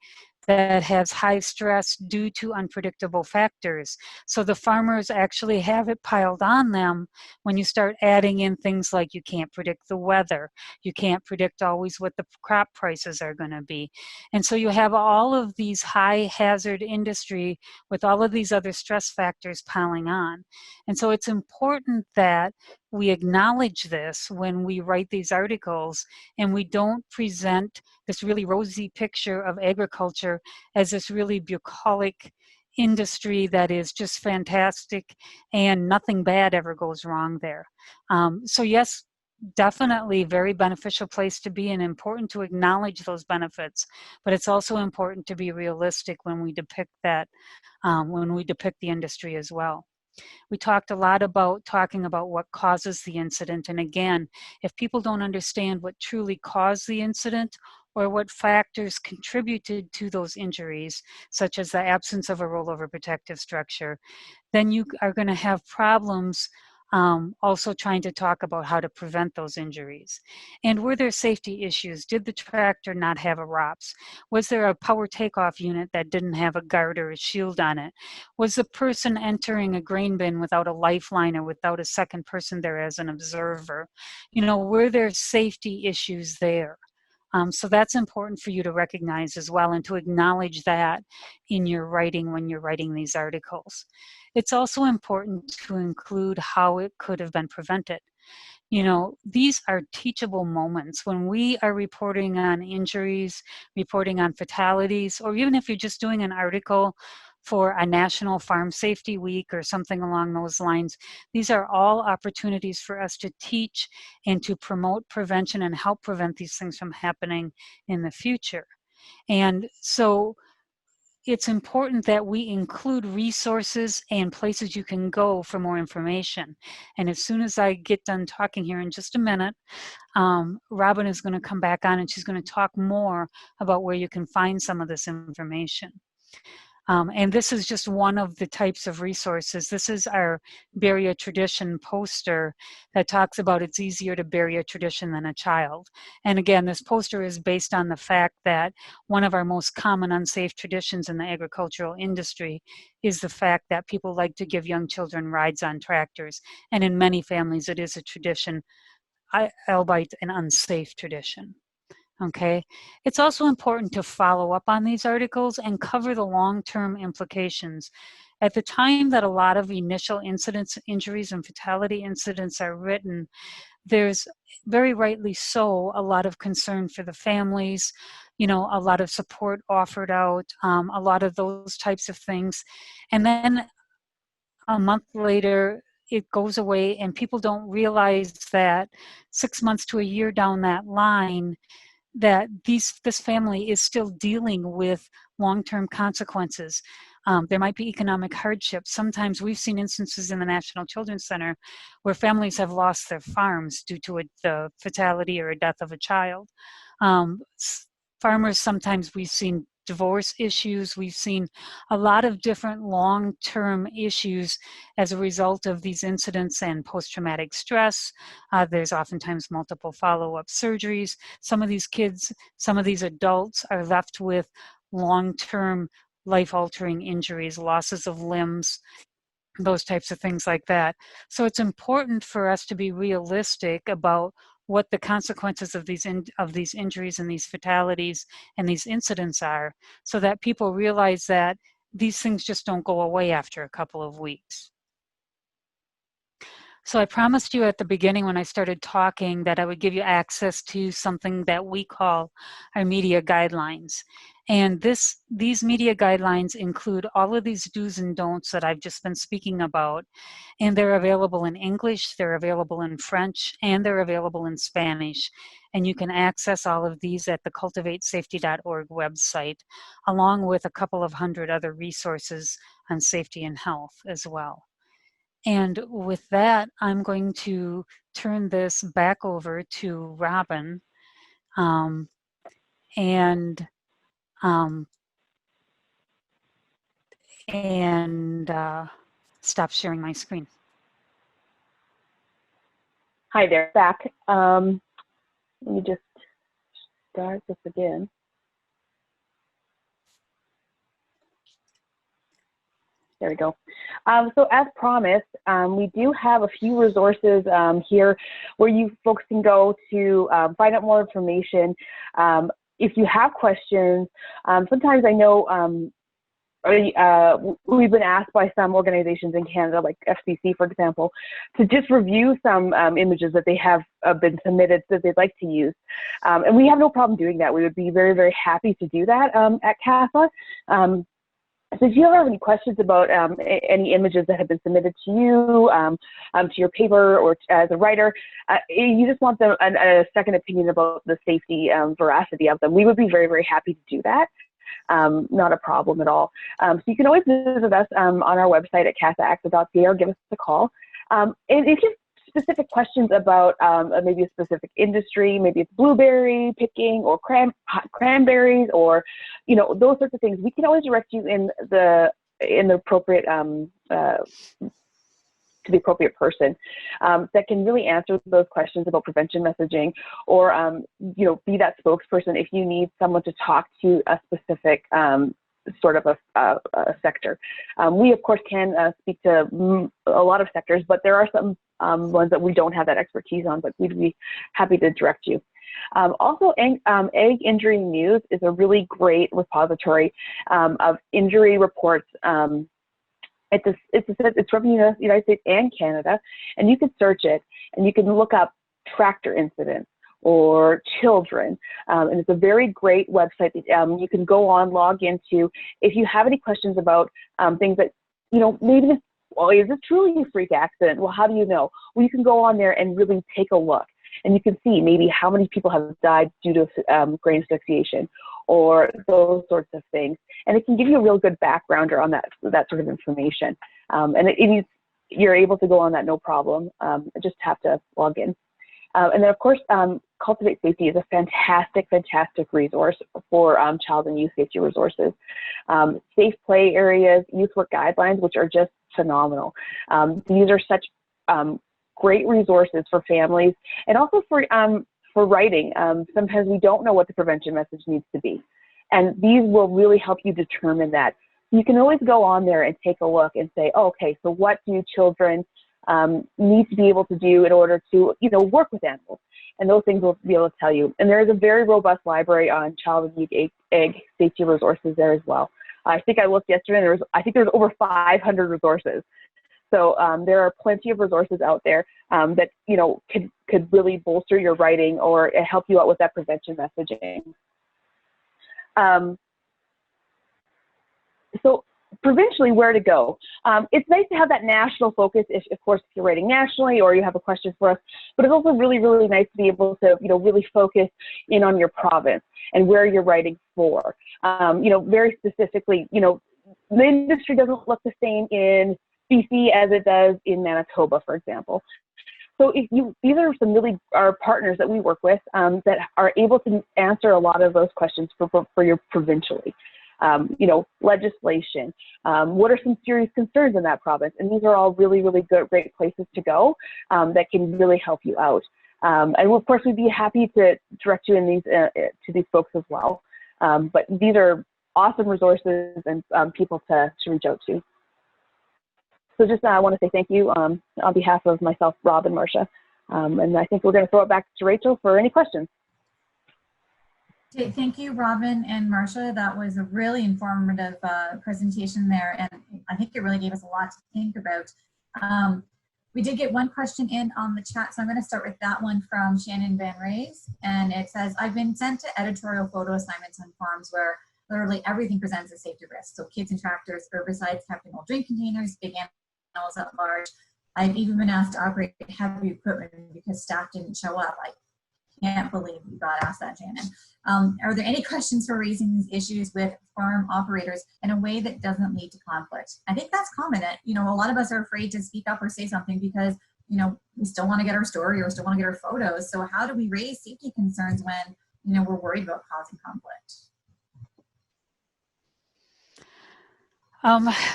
that has high stress due to unpredictable factors. So the farmers actually have it piled on them when you start adding in things like you can't predict the weather, you can't predict always what the crop prices are going to be. And so you have all of these high hazard industry with all of these other stress factors piling on. And so it's important that we acknowledge this when we write these articles and we don't present this really rosy picture of agriculture as this really bucolic industry that is just fantastic and nothing bad ever goes wrong there. So yes, definitely very beneficial place to be and important to acknowledge those benefits, but it's also important to be realistic when we depict that, when we depict the industry as well. We talked a lot about talking about what causes the incident. And again, if people don't understand what truly caused the incident or what factors contributed to those injuries, such as the absence of a rollover protective structure, then you are going to have problems also trying to talk about how to prevent those injuries. And were there safety issues? Did the tractor not have a ROPS? Was there a power takeoff unit that didn't have a guard or a shield on it? Was the person entering a grain bin without a lifeline or without a second person there as an observer? You know, were there safety issues there? So that's important for you to recognize as well and to acknowledge that in your writing when you're writing these articles. It's also important to include how it could have been prevented. You know, these are teachable moments when we are reporting on injuries, reporting on fatalities, or even if you're just doing an article for a National Farm Safety Week or something along those lines. These are all opportunities for us to teach and to promote prevention and help prevent these things from happening in the future. And so it's important that we include resources and places you can go for more information. And as soon as I get done talking here in just a minute, Robin is going to come back on and she's going to talk more about where you can find some of this information. And this is just one of the types of resources. This is our Bury a Tradition poster that talks about it's easier to bury a tradition than a child. And again, this poster is based on the fact that one of our most common unsafe traditions in the agricultural industry is the fact that people like to give young children rides on tractors. And in many families, it is a tradition, albeit an unsafe tradition. Okay. It's also important to follow up on these articles and cover the long-term implications. At the time that a lot of initial incidents, injuries, and fatality incidents are written, there's very rightly so a lot of concern for the families, you know, a lot of support offered out, a lot of those types of things. And then a month later, it goes away and people don't realize that 6 months to a year down that line, that this family is still dealing with long-term consequences. There might be economic hardship. Sometimes we've seen instances in the National Children's Center where families have lost their farms due to the fatality or a death of a child. Farmers, sometimes we've seen divorce issues. We've seen a lot of different long-term issues as a result of these incidents and post-traumatic stress. There's oftentimes multiple follow-up surgeries. Some of these kids, some of these adults are left with long-term life-altering injuries, losses of limbs, those types of things like that. So it's important for us to be realistic about what the consequences of these injuries and these fatalities and these incidents are, so that people realize that these things just don't go away after a couple of weeks. So I promised you at the beginning when I started talking that I would give you access to something that we call our media guidelines. And these media guidelines include all of these do's and don'ts that I've just been speaking about. And they're available in English, they're available in French, and they're available in Spanish. And you can access all of these at the cultivatesafety.org website, along with a couple of hundred other resources on safety and health as well. And with that, I'm going to turn this back over to Robin and stop sharing my screen. Hi there, back. Let me just start this again. There we go. So as promised, we do have a few resources here where you folks can go to find out more information. If you have questions, sometimes I know we've been asked by some organizations in Canada, like FCC, for example, to just review some images that they have been submitted that they'd like to use. And we have no problem doing that. We would be very, very happy to do that at CAFA. So if you ever have any questions about any images that have been submitted to you, to your paper, or as a writer, you just want a second opinion about the safety veracity of them, we would be very, very happy to do that. Not a problem at all. So you can always visit us on our website at casaacta.ca or give us a call. And if you have specific questions about maybe a specific industry, maybe it's blueberry picking or cranberries, or those sorts of things, we can always direct you in the appropriate to the appropriate person that can really answer those questions about prevention messaging, or be that spokesperson if you need someone to talk to a specific sort of a sector. We of course can speak to a lot of sectors, but there are some ones that we don't have that expertise on, but we'd be happy to direct you. Also, Egg Injury News is a really great repository of injury reports. It's from the United States and Canada, and you can search it, and you can look up tractor incidents or children, and it's a very great website that you can go on, log into. If you have any questions about things that, maybe this, well, is this truly a freak accident? Well, how do you know? Well, you can go on there and really take a look, and you can see maybe how many people have died due to grain asphyxiation, or those sorts of things. And it can give you a real good backgrounder on that sort of information. And you're able to go on that no problem. Just have to log in. And then of course, Cultivate Safety is a fantastic, fantastic resource for child and youth safety resources. Safe play areas, youth work guidelines, which are just phenomenal. These are such great resources for families, and also for writing. Sometimes we don't know what the prevention message needs to be, and these will really help you determine that. You can always go on there and take a look and say, oh, okay, so what do children need to be able to do in order to, work with animals? and those things will be able to tell you. And there is a very robust library on child and youth egg safety resources there as well. I think I looked yesterday, and I think there's over 500 resources. So there are plenty of resources out there that, you know, could really bolster your writing or help you out with that prevention messaging. So provincially, where to go? It's nice to have that national focus, if, of course, if you're writing nationally or you have a question for us, but it's also really, really nice to be able to, you know, really focus in on your province and where you're writing for. You know, very specifically, you know, the industry doesn't look the same in BC as it does in Manitoba, for example. So these are some really our partners that we work with that are able to answer a lot of those questions for your provincially. You know, legislation, what are some serious concerns in that province? And these are all really, really great places to go that can really help you out. And of course, we'd be happy to direct you in these to these folks as well. But these are awesome resources and people to reach out to. So just I want to say thank you on behalf of myself, Rob, and Marcia. And I think we're going to throw it back to Rachel for any questions. Okay, thank you, Robin and Marcia. That was a really informative presentation there, and I think it really gave us a lot to think about. We did get one question in on the chat, so I'm going to start with that one from Shannon Van Rays, and it says, I've been sent to editorial photo assignments on farms where literally everything presents a safety risk. So kids and tractors, herbicides, kept in old drink containers, big animals at large. I've even been asked to operate heavy equipment because staff didn't show up. I can't believe you got asked that, Shannon. Are there any questions for raising these issues with farm operators in a way that doesn't lead to conflict? I think that's common. You know, a lot of us are afraid to speak up or say something because, you know, we still want to get our story or still want to get our photos. So how do we raise safety concerns when, you know, we're worried about causing conflict?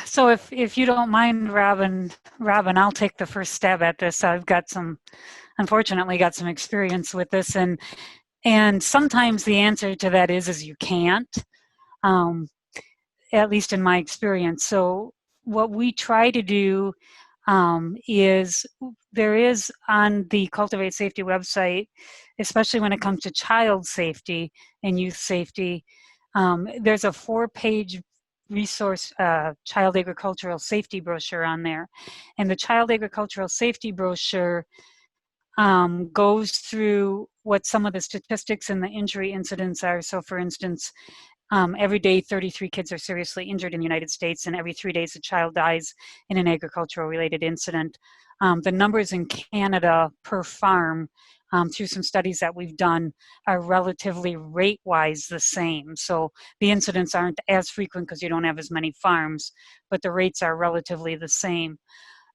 So if you don't mind, Robin, I'll take the first stab at this. I've got unfortunately got some experience with this, and sometimes the answer to that is you can't, at least in my experience. So what we try to do is there is on the Cultivate Safety website, especially when it comes to child safety and youth safety, there's a 4-page resource child agricultural safety brochure on there. And the child agricultural safety brochure goes through what some of the statistics and the injury incidents are. So for instance, every day 33 kids are seriously injured in the United States, and every 3 days a child dies in an agricultural related incident. The numbers in Canada per farm, through some studies that we've done, are relatively rate-wise the same. So the incidents aren't as frequent because you don't have as many farms, but the rates are relatively the same.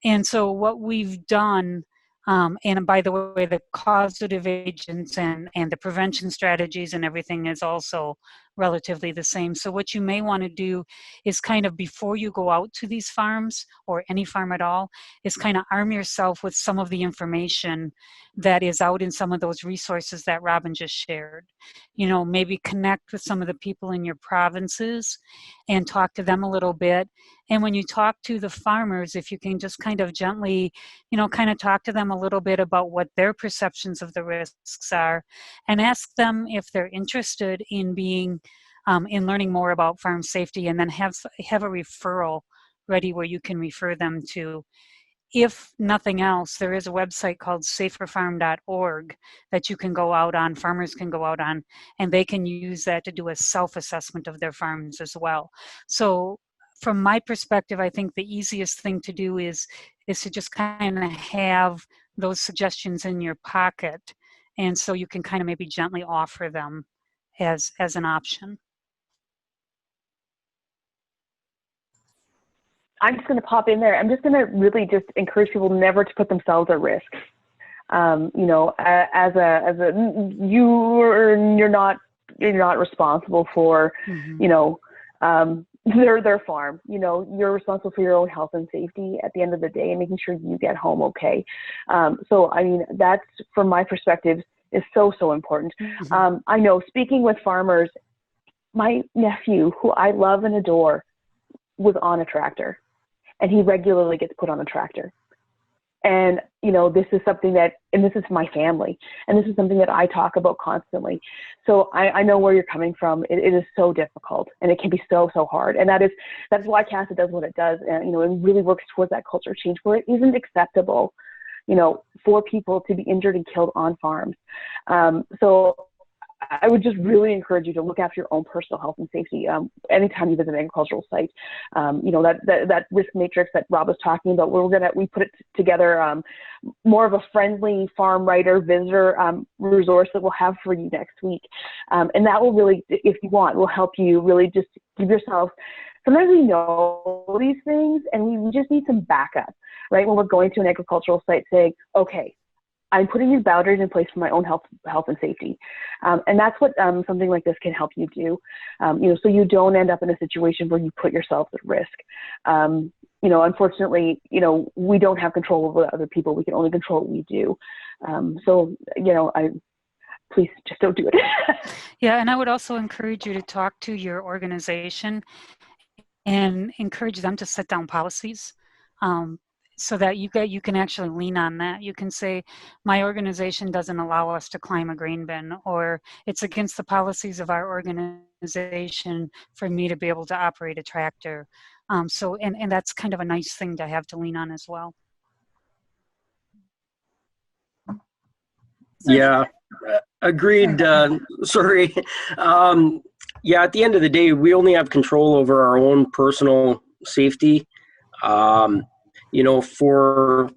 And so what we've done, and by the way, the causative agents and the prevention strategies and everything is also relatively the same. So what you may want to do is kind of, before you go out to these farms or any farm at all, is kind of arm yourself with some of the information that is out in some of those resources that Robin just shared. You know, maybe connect with some of the people in your provinces and talk to them a little bit. And when you talk to the farmers, if you can just kind of gently, you know, kind of talk to them a little bit about what their perceptions of the risks are, and ask them if they're interested in being, in learning more about farm safety, and then have a referral ready where you can refer them to. If nothing else, there is a website called saferfarm.org that you can go out on, farmers can go out on, and they can use that to do a self-assessment of their farms as well. So from my perspective, I think the easiest thing to do is to just kind of have those suggestions in your pocket, and so you can kind of maybe gently offer them as an option. I'm just going to pop in there. I'm just going to really just encourage people never to put themselves at risk. You know, you're not responsible for, you know, their farm. You know, you're responsible for your own health and safety at the end of the day, and making sure you get home okay. So I mean, that's, from my perspective, is so important. I know, speaking with farmers, my nephew, who I love and adore, was on a tractor, and he regularly gets put on a tractor. And, this is something and this is my family, and this is something that I talk about constantly. So I know where you're coming from. It is so difficult, and it can be so, so hard. And that's why CASA does what it does, and, and really works towards that culture change where it isn't acceptable, for people to be injured and killed on farms. So I would just really encourage you to look after your own personal health and safety anytime you visit an agricultural site. That risk matrix that Rob was talking about, we put it together, more of a friendly farm writer visitor resource that we'll have for you next week. And that will really, if you want, will help you really just give yourself, sometimes we know these things and we just need some backup, right? When we're going to an agricultural site saying, okay, I'm putting these boundaries in place for my own health and safety. And that's what something like this can help you do, so you don't end up in a situation where you put yourself at risk. Unfortunately, we don't have control over other people. We can only control what we do. Please just don't do it. Yeah, and I would also encourage you to talk to your organization and encourage them to set down policies. So that you can actually lean on that. You can say, my organization doesn't allow us to climb a grain bin, or it's against the policies of our organization for me to be able to operate a tractor. And that's kind of a nice thing to have to lean on as well. Yeah, agreed. Sorry. Yeah, at the end of the day, we only have control over our own personal safety. For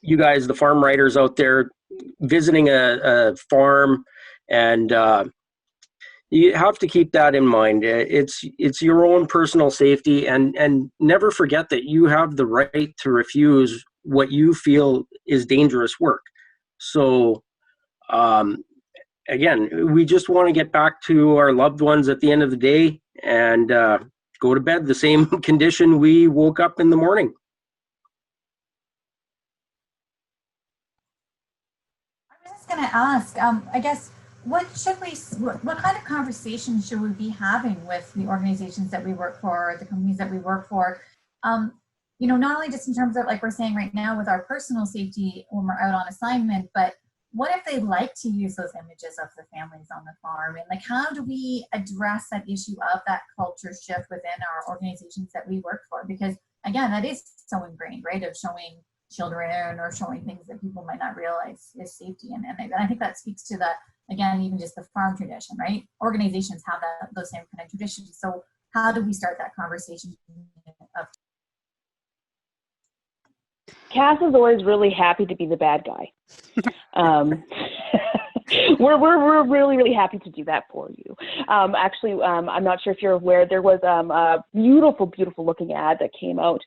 you guys, the farm writers out there visiting a farm, and you have to keep that in mind. It's your own personal safety, and never forget that you have the right to refuse what you feel is dangerous work. So, again, we just want to get back to our loved ones at the end of the day and go to bed the same condition we woke up in the morning. Going to ask, I guess, what kind of conversations should we be having with the organizations that we work for, the companies that we work for? Not only just in terms of, like we're saying right now, with our personal safety when we're out on assignment, but what if they like to use those images of the families on the farm? And how do we address that issue of that culture shift within our organizations that we work for? Because again, that is so ingrained, right? Of showing children or showing things that people might not realize is safety. And I think that speaks to again, even just the farm tradition, right? Organizations have those same kind of traditions. So how do we start that conversation? Cass is always really happy to be the bad guy. We're really, really happy to do that for you. Actually, I'm not sure if you're aware, there was a beautiful, beautiful looking ad that came out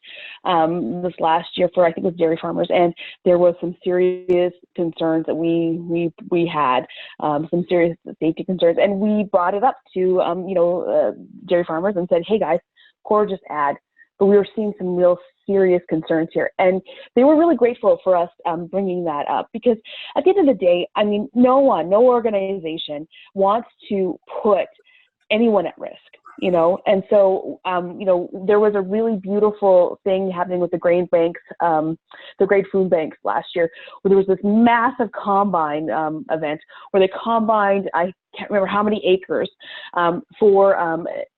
this last year for, I think it was dairy farmers, and there was some serious concerns that we had, some serious safety concerns, and we brought it up to dairy farmers and said, hey guys, gorgeous ad, but we were seeing some real serious concerns here. And they were really grateful for us bringing that up, because at the end of the day, I mean, no organization wants to put anyone at risk, and so, there was a really beautiful thing happening with the grain banks, the grain food banks last year, where there was this massive combine event where they combined, I can't remember how many acres for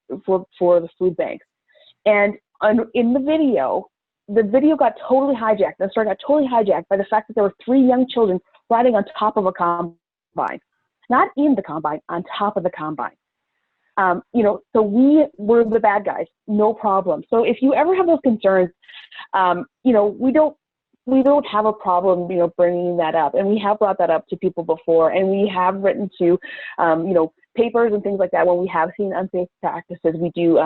the food banks. And in the video got totally hijacked. The story got totally hijacked by the fact that there were 3 young children riding on top of a combine, not in the combine, on top of the combine. So we were the bad guys, no problem. So if you ever have those concerns, we don't have a problem, bringing that up. And we have brought that up to people before, and we have written to, papers and things like that. When we have seen unsafe practices, we do,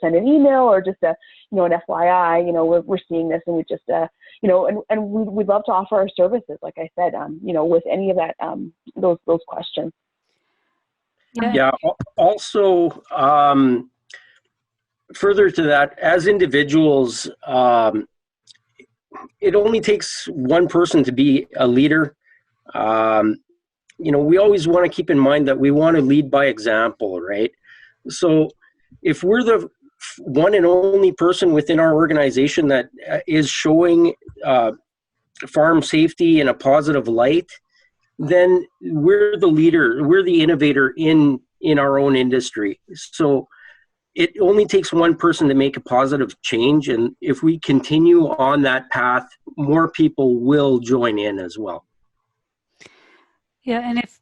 send an email or just an FYI, we're seeing this, and we just, and we'd love to offer our services, like I said, with any of that, those questions. Yeah. Also, further to that, as individuals, it only takes one person to be a leader. We always want to keep in mind that we want to lead by example, right? So if we're the one and only person within our organization that is showing farm safety in a positive light, then we're the leader, we're the innovator in our own industry. So it only takes one person to make a positive change, and if we continue on that path, more people will join in as well. Yeah, and if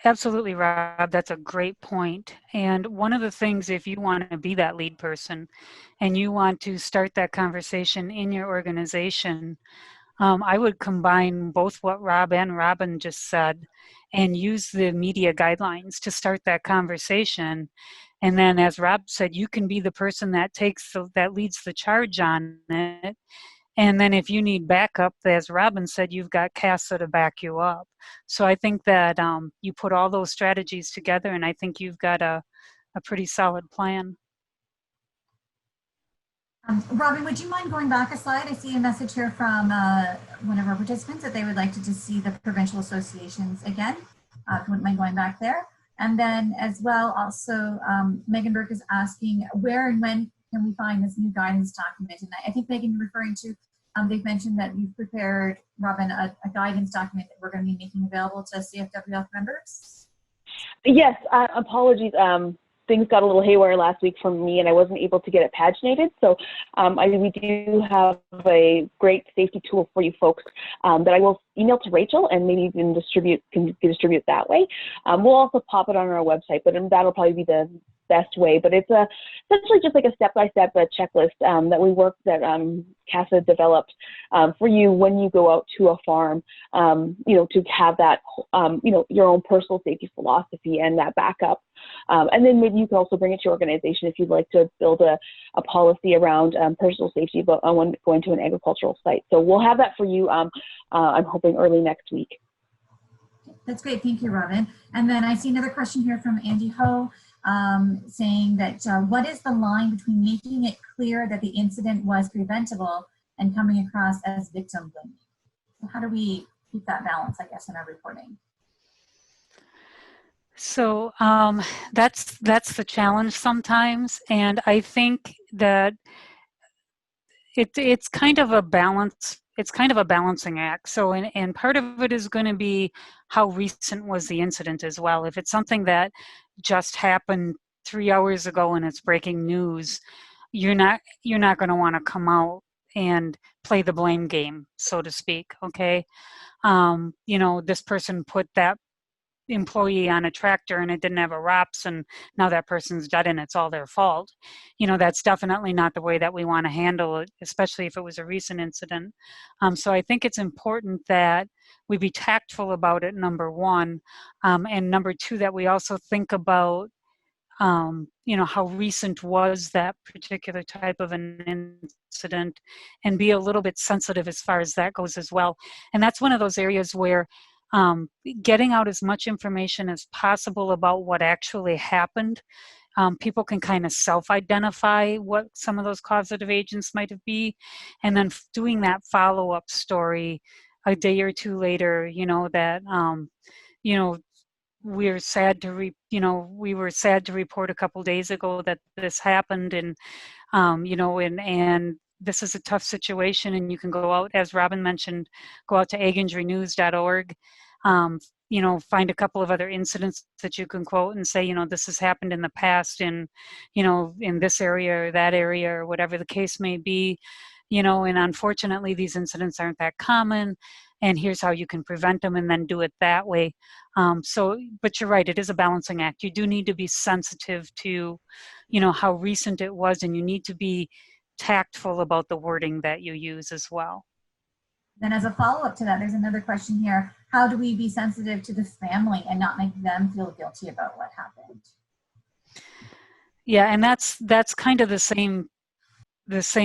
absolutely, Rob, that's a great point. And one of the things, if you want to be that lead person and you want to start that conversation in your organization, I would combine both what Rob and Robin just said and use the media guidelines to start that conversation. And then, as Rob said, you can be the person that that leads the charge on it. And then if you need backup, as Robin said, you've got CASA to back you up. So I think that you put all those strategies together, and I think you've got a pretty solid plan. Robin, would you mind going back a slide? I see a message here from one of our participants that they would like to just see the provincial associations again. If you wouldn't mind going back there. And then as well, also, Megan Burke is asking where and when can we find this new guidance document? And I think, Megan, you're referring to, they've mentioned that you've prepared, Robin, a guidance document that we're going to be making available to CFWF members. Yes, apologies. Things got a little haywire last week from me, and I wasn't able to get it paginated. So we do have a great safety tool for you folks that I will email to Rachel and maybe even distribute that way. We'll also pop it on our website, but that'll probably be the best way. But it's essentially just like a step-by-step checklist that CASA developed for you when you go out to a farm, to have that, your own personal safety philosophy and that backup. And then maybe you can also bring it to your organization if you'd like to build a policy around personal safety when going to an agricultural site. So we'll have that for you, I'm hoping early next week. That's great. Thank you, Robin. And then I see another question here from Andy Ho saying that what is the line between making it clear that the incident was preventable and coming across as victim blaming? So how do we keep that balance, I guess, in our reporting? So that's the challenge sometimes, and I think that it's kind of a balance. It's kind of a balancing act. So, and part of it is going to be how recent was the incident as well. If it's something that just happened 3 hours ago and it's breaking news, you're not going to want to come out and play the blame game, so to speak. Okay, this person put that employee on a tractor and it didn't have a ROPS and now that person's dead and it's all their fault. That's definitely not the way that we want to handle it, especially if it was a recent incident. So I think it's important that we be tactful about it, number one, and number two, that we also think about how recent was that particular type of an incident, and be a little bit sensitive as far as that goes as well. And that's one of those areas where getting out as much information as possible about what actually happened. People can kind of self-identify what some of those causative agents might be, and then doing that follow-up story a day or two later, that we're sad to we were sad to report a couple days ago that this happened, and and this is a tough situation, and you can go out, as Robin mentioned, go out to aginjurynews.org, find a couple of other incidents that you can quote and say, this has happened in the past in this area or that area or whatever the case may be, and unfortunately these incidents aren't that common, and here's how you can prevent them, and then do it that way. But you're right, it is a balancing act. You do need to be sensitive to, how recent it was, and you need to be tactful about the wording that you use as well. Then as a follow-up to that, there's another question here. How do we be sensitive to the family and not make them feel guilty about what happened? Yeah, and that's kind of the same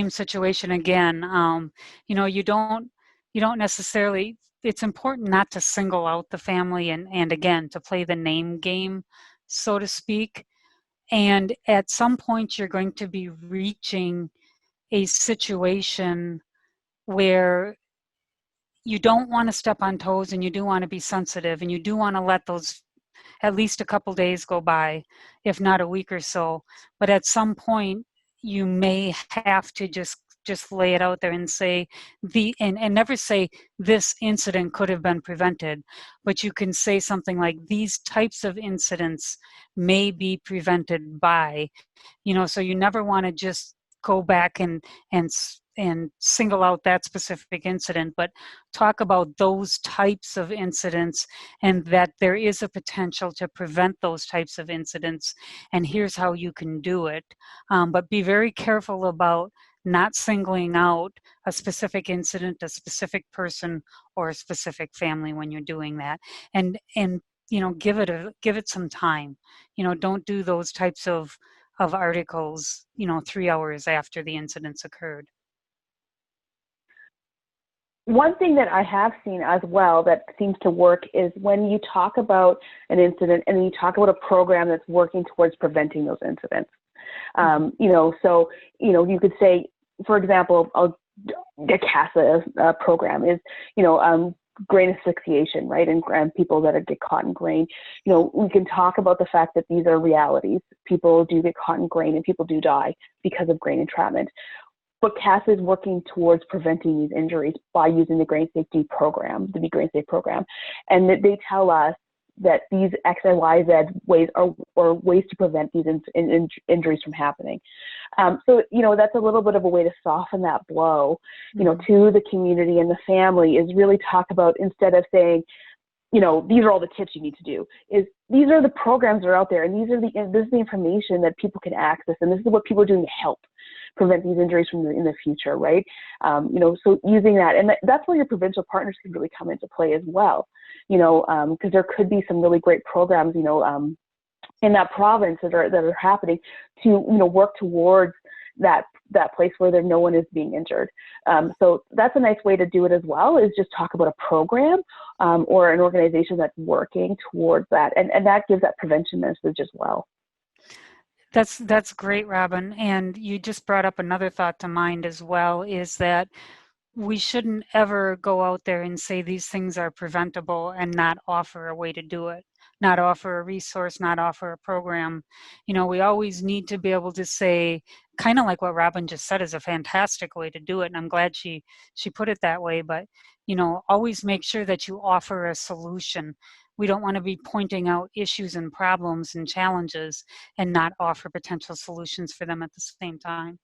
situation again. You don't necessarily, it's important not to single out the family and again, to play the name game, so to speak. And at some point you're going to be reaching a situation where you don't want to step on toes, and you do want to be sensitive, and you do want to let those at least a couple days go by, if not a week or so. But at some point, you may have to just just lay it out there and say and never say this incident could have been prevented, but you can say something like these types of incidents may be prevented by, so you never want to just go back and single out that specific incident, but talk about those types of incidents and that there is a potential to prevent those types of incidents, and here's how you can do it. But be very careful about not singling out a specific incident, a specific person, or a specific family when you're doing that. And give it some time. Don't do those types of articles 3 hours after the incidents occurred. One thing that I have seen as well that seems to work is when you talk about an incident and you talk about a program that's working towards preventing those incidents. You could say, for example, the CASA program is, grain asphyxiation, right? And people that get caught in grain, we can talk about the fact that these are realities. People do get caught in grain and people do die because of grain entrapment. But CASA is working towards preventing these injuries by using the Grain Safety Program, the Be Grain Safe program. And that they tell us that these X, Y, Y, Z ways are ways to prevent these injuries from happening. So that's a little bit of a way to soften that blow, to the community and the family, is really talk about, instead of saying, these are all the tips you need to do, is these are the programs that are out there, and this is the information that people can access, and this is what people are doing to help prevent these injuries in the future, right? So using that, and that's where your provincial partners can really come into play as well, because there could be some really great programs, in that province that are happening to, work towards that place where no one is being injured. So that's a nice way to do it as well, is just talk about a program or an organization that's working towards that. And that gives that prevention message as well. That's great, Robin. And you just brought up another thought to mind as well, is that we shouldn't ever go out there and say these things are preventable and not offer a way to do it, not offer a resource, not offer a program. We always need to be able to say, kind of like what Robin just said is a fantastic way to do it. And I'm glad she put it that way, but, always make sure that you offer a solution. We don't want to be pointing out issues and problems and challenges and not offer potential solutions for them at the same time.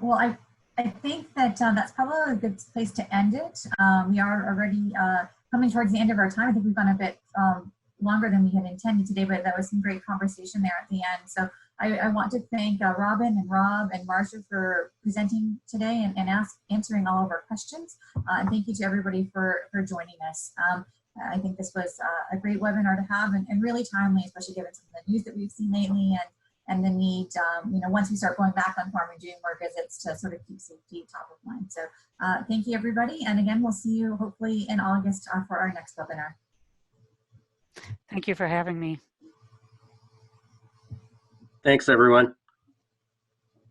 Well, I think that that's probably a good place to end it. We are already coming towards the end of our time. I think we've gone a bit longer than we had intended today, but that was some great conversation there at the end. So I want to thank Robin and Rob and Marcia for presenting today and answering all of our questions. And thank you to everybody for joining us. I think this was a great webinar to have and really timely, especially given some of the news that we've seen lately and the need, once we start going back on farm and doing more visits, to sort of keep safety top of mind. So thank you, everybody. And again, we'll see you hopefully in August for our next webinar. Thank you for having me. Thanks, everyone.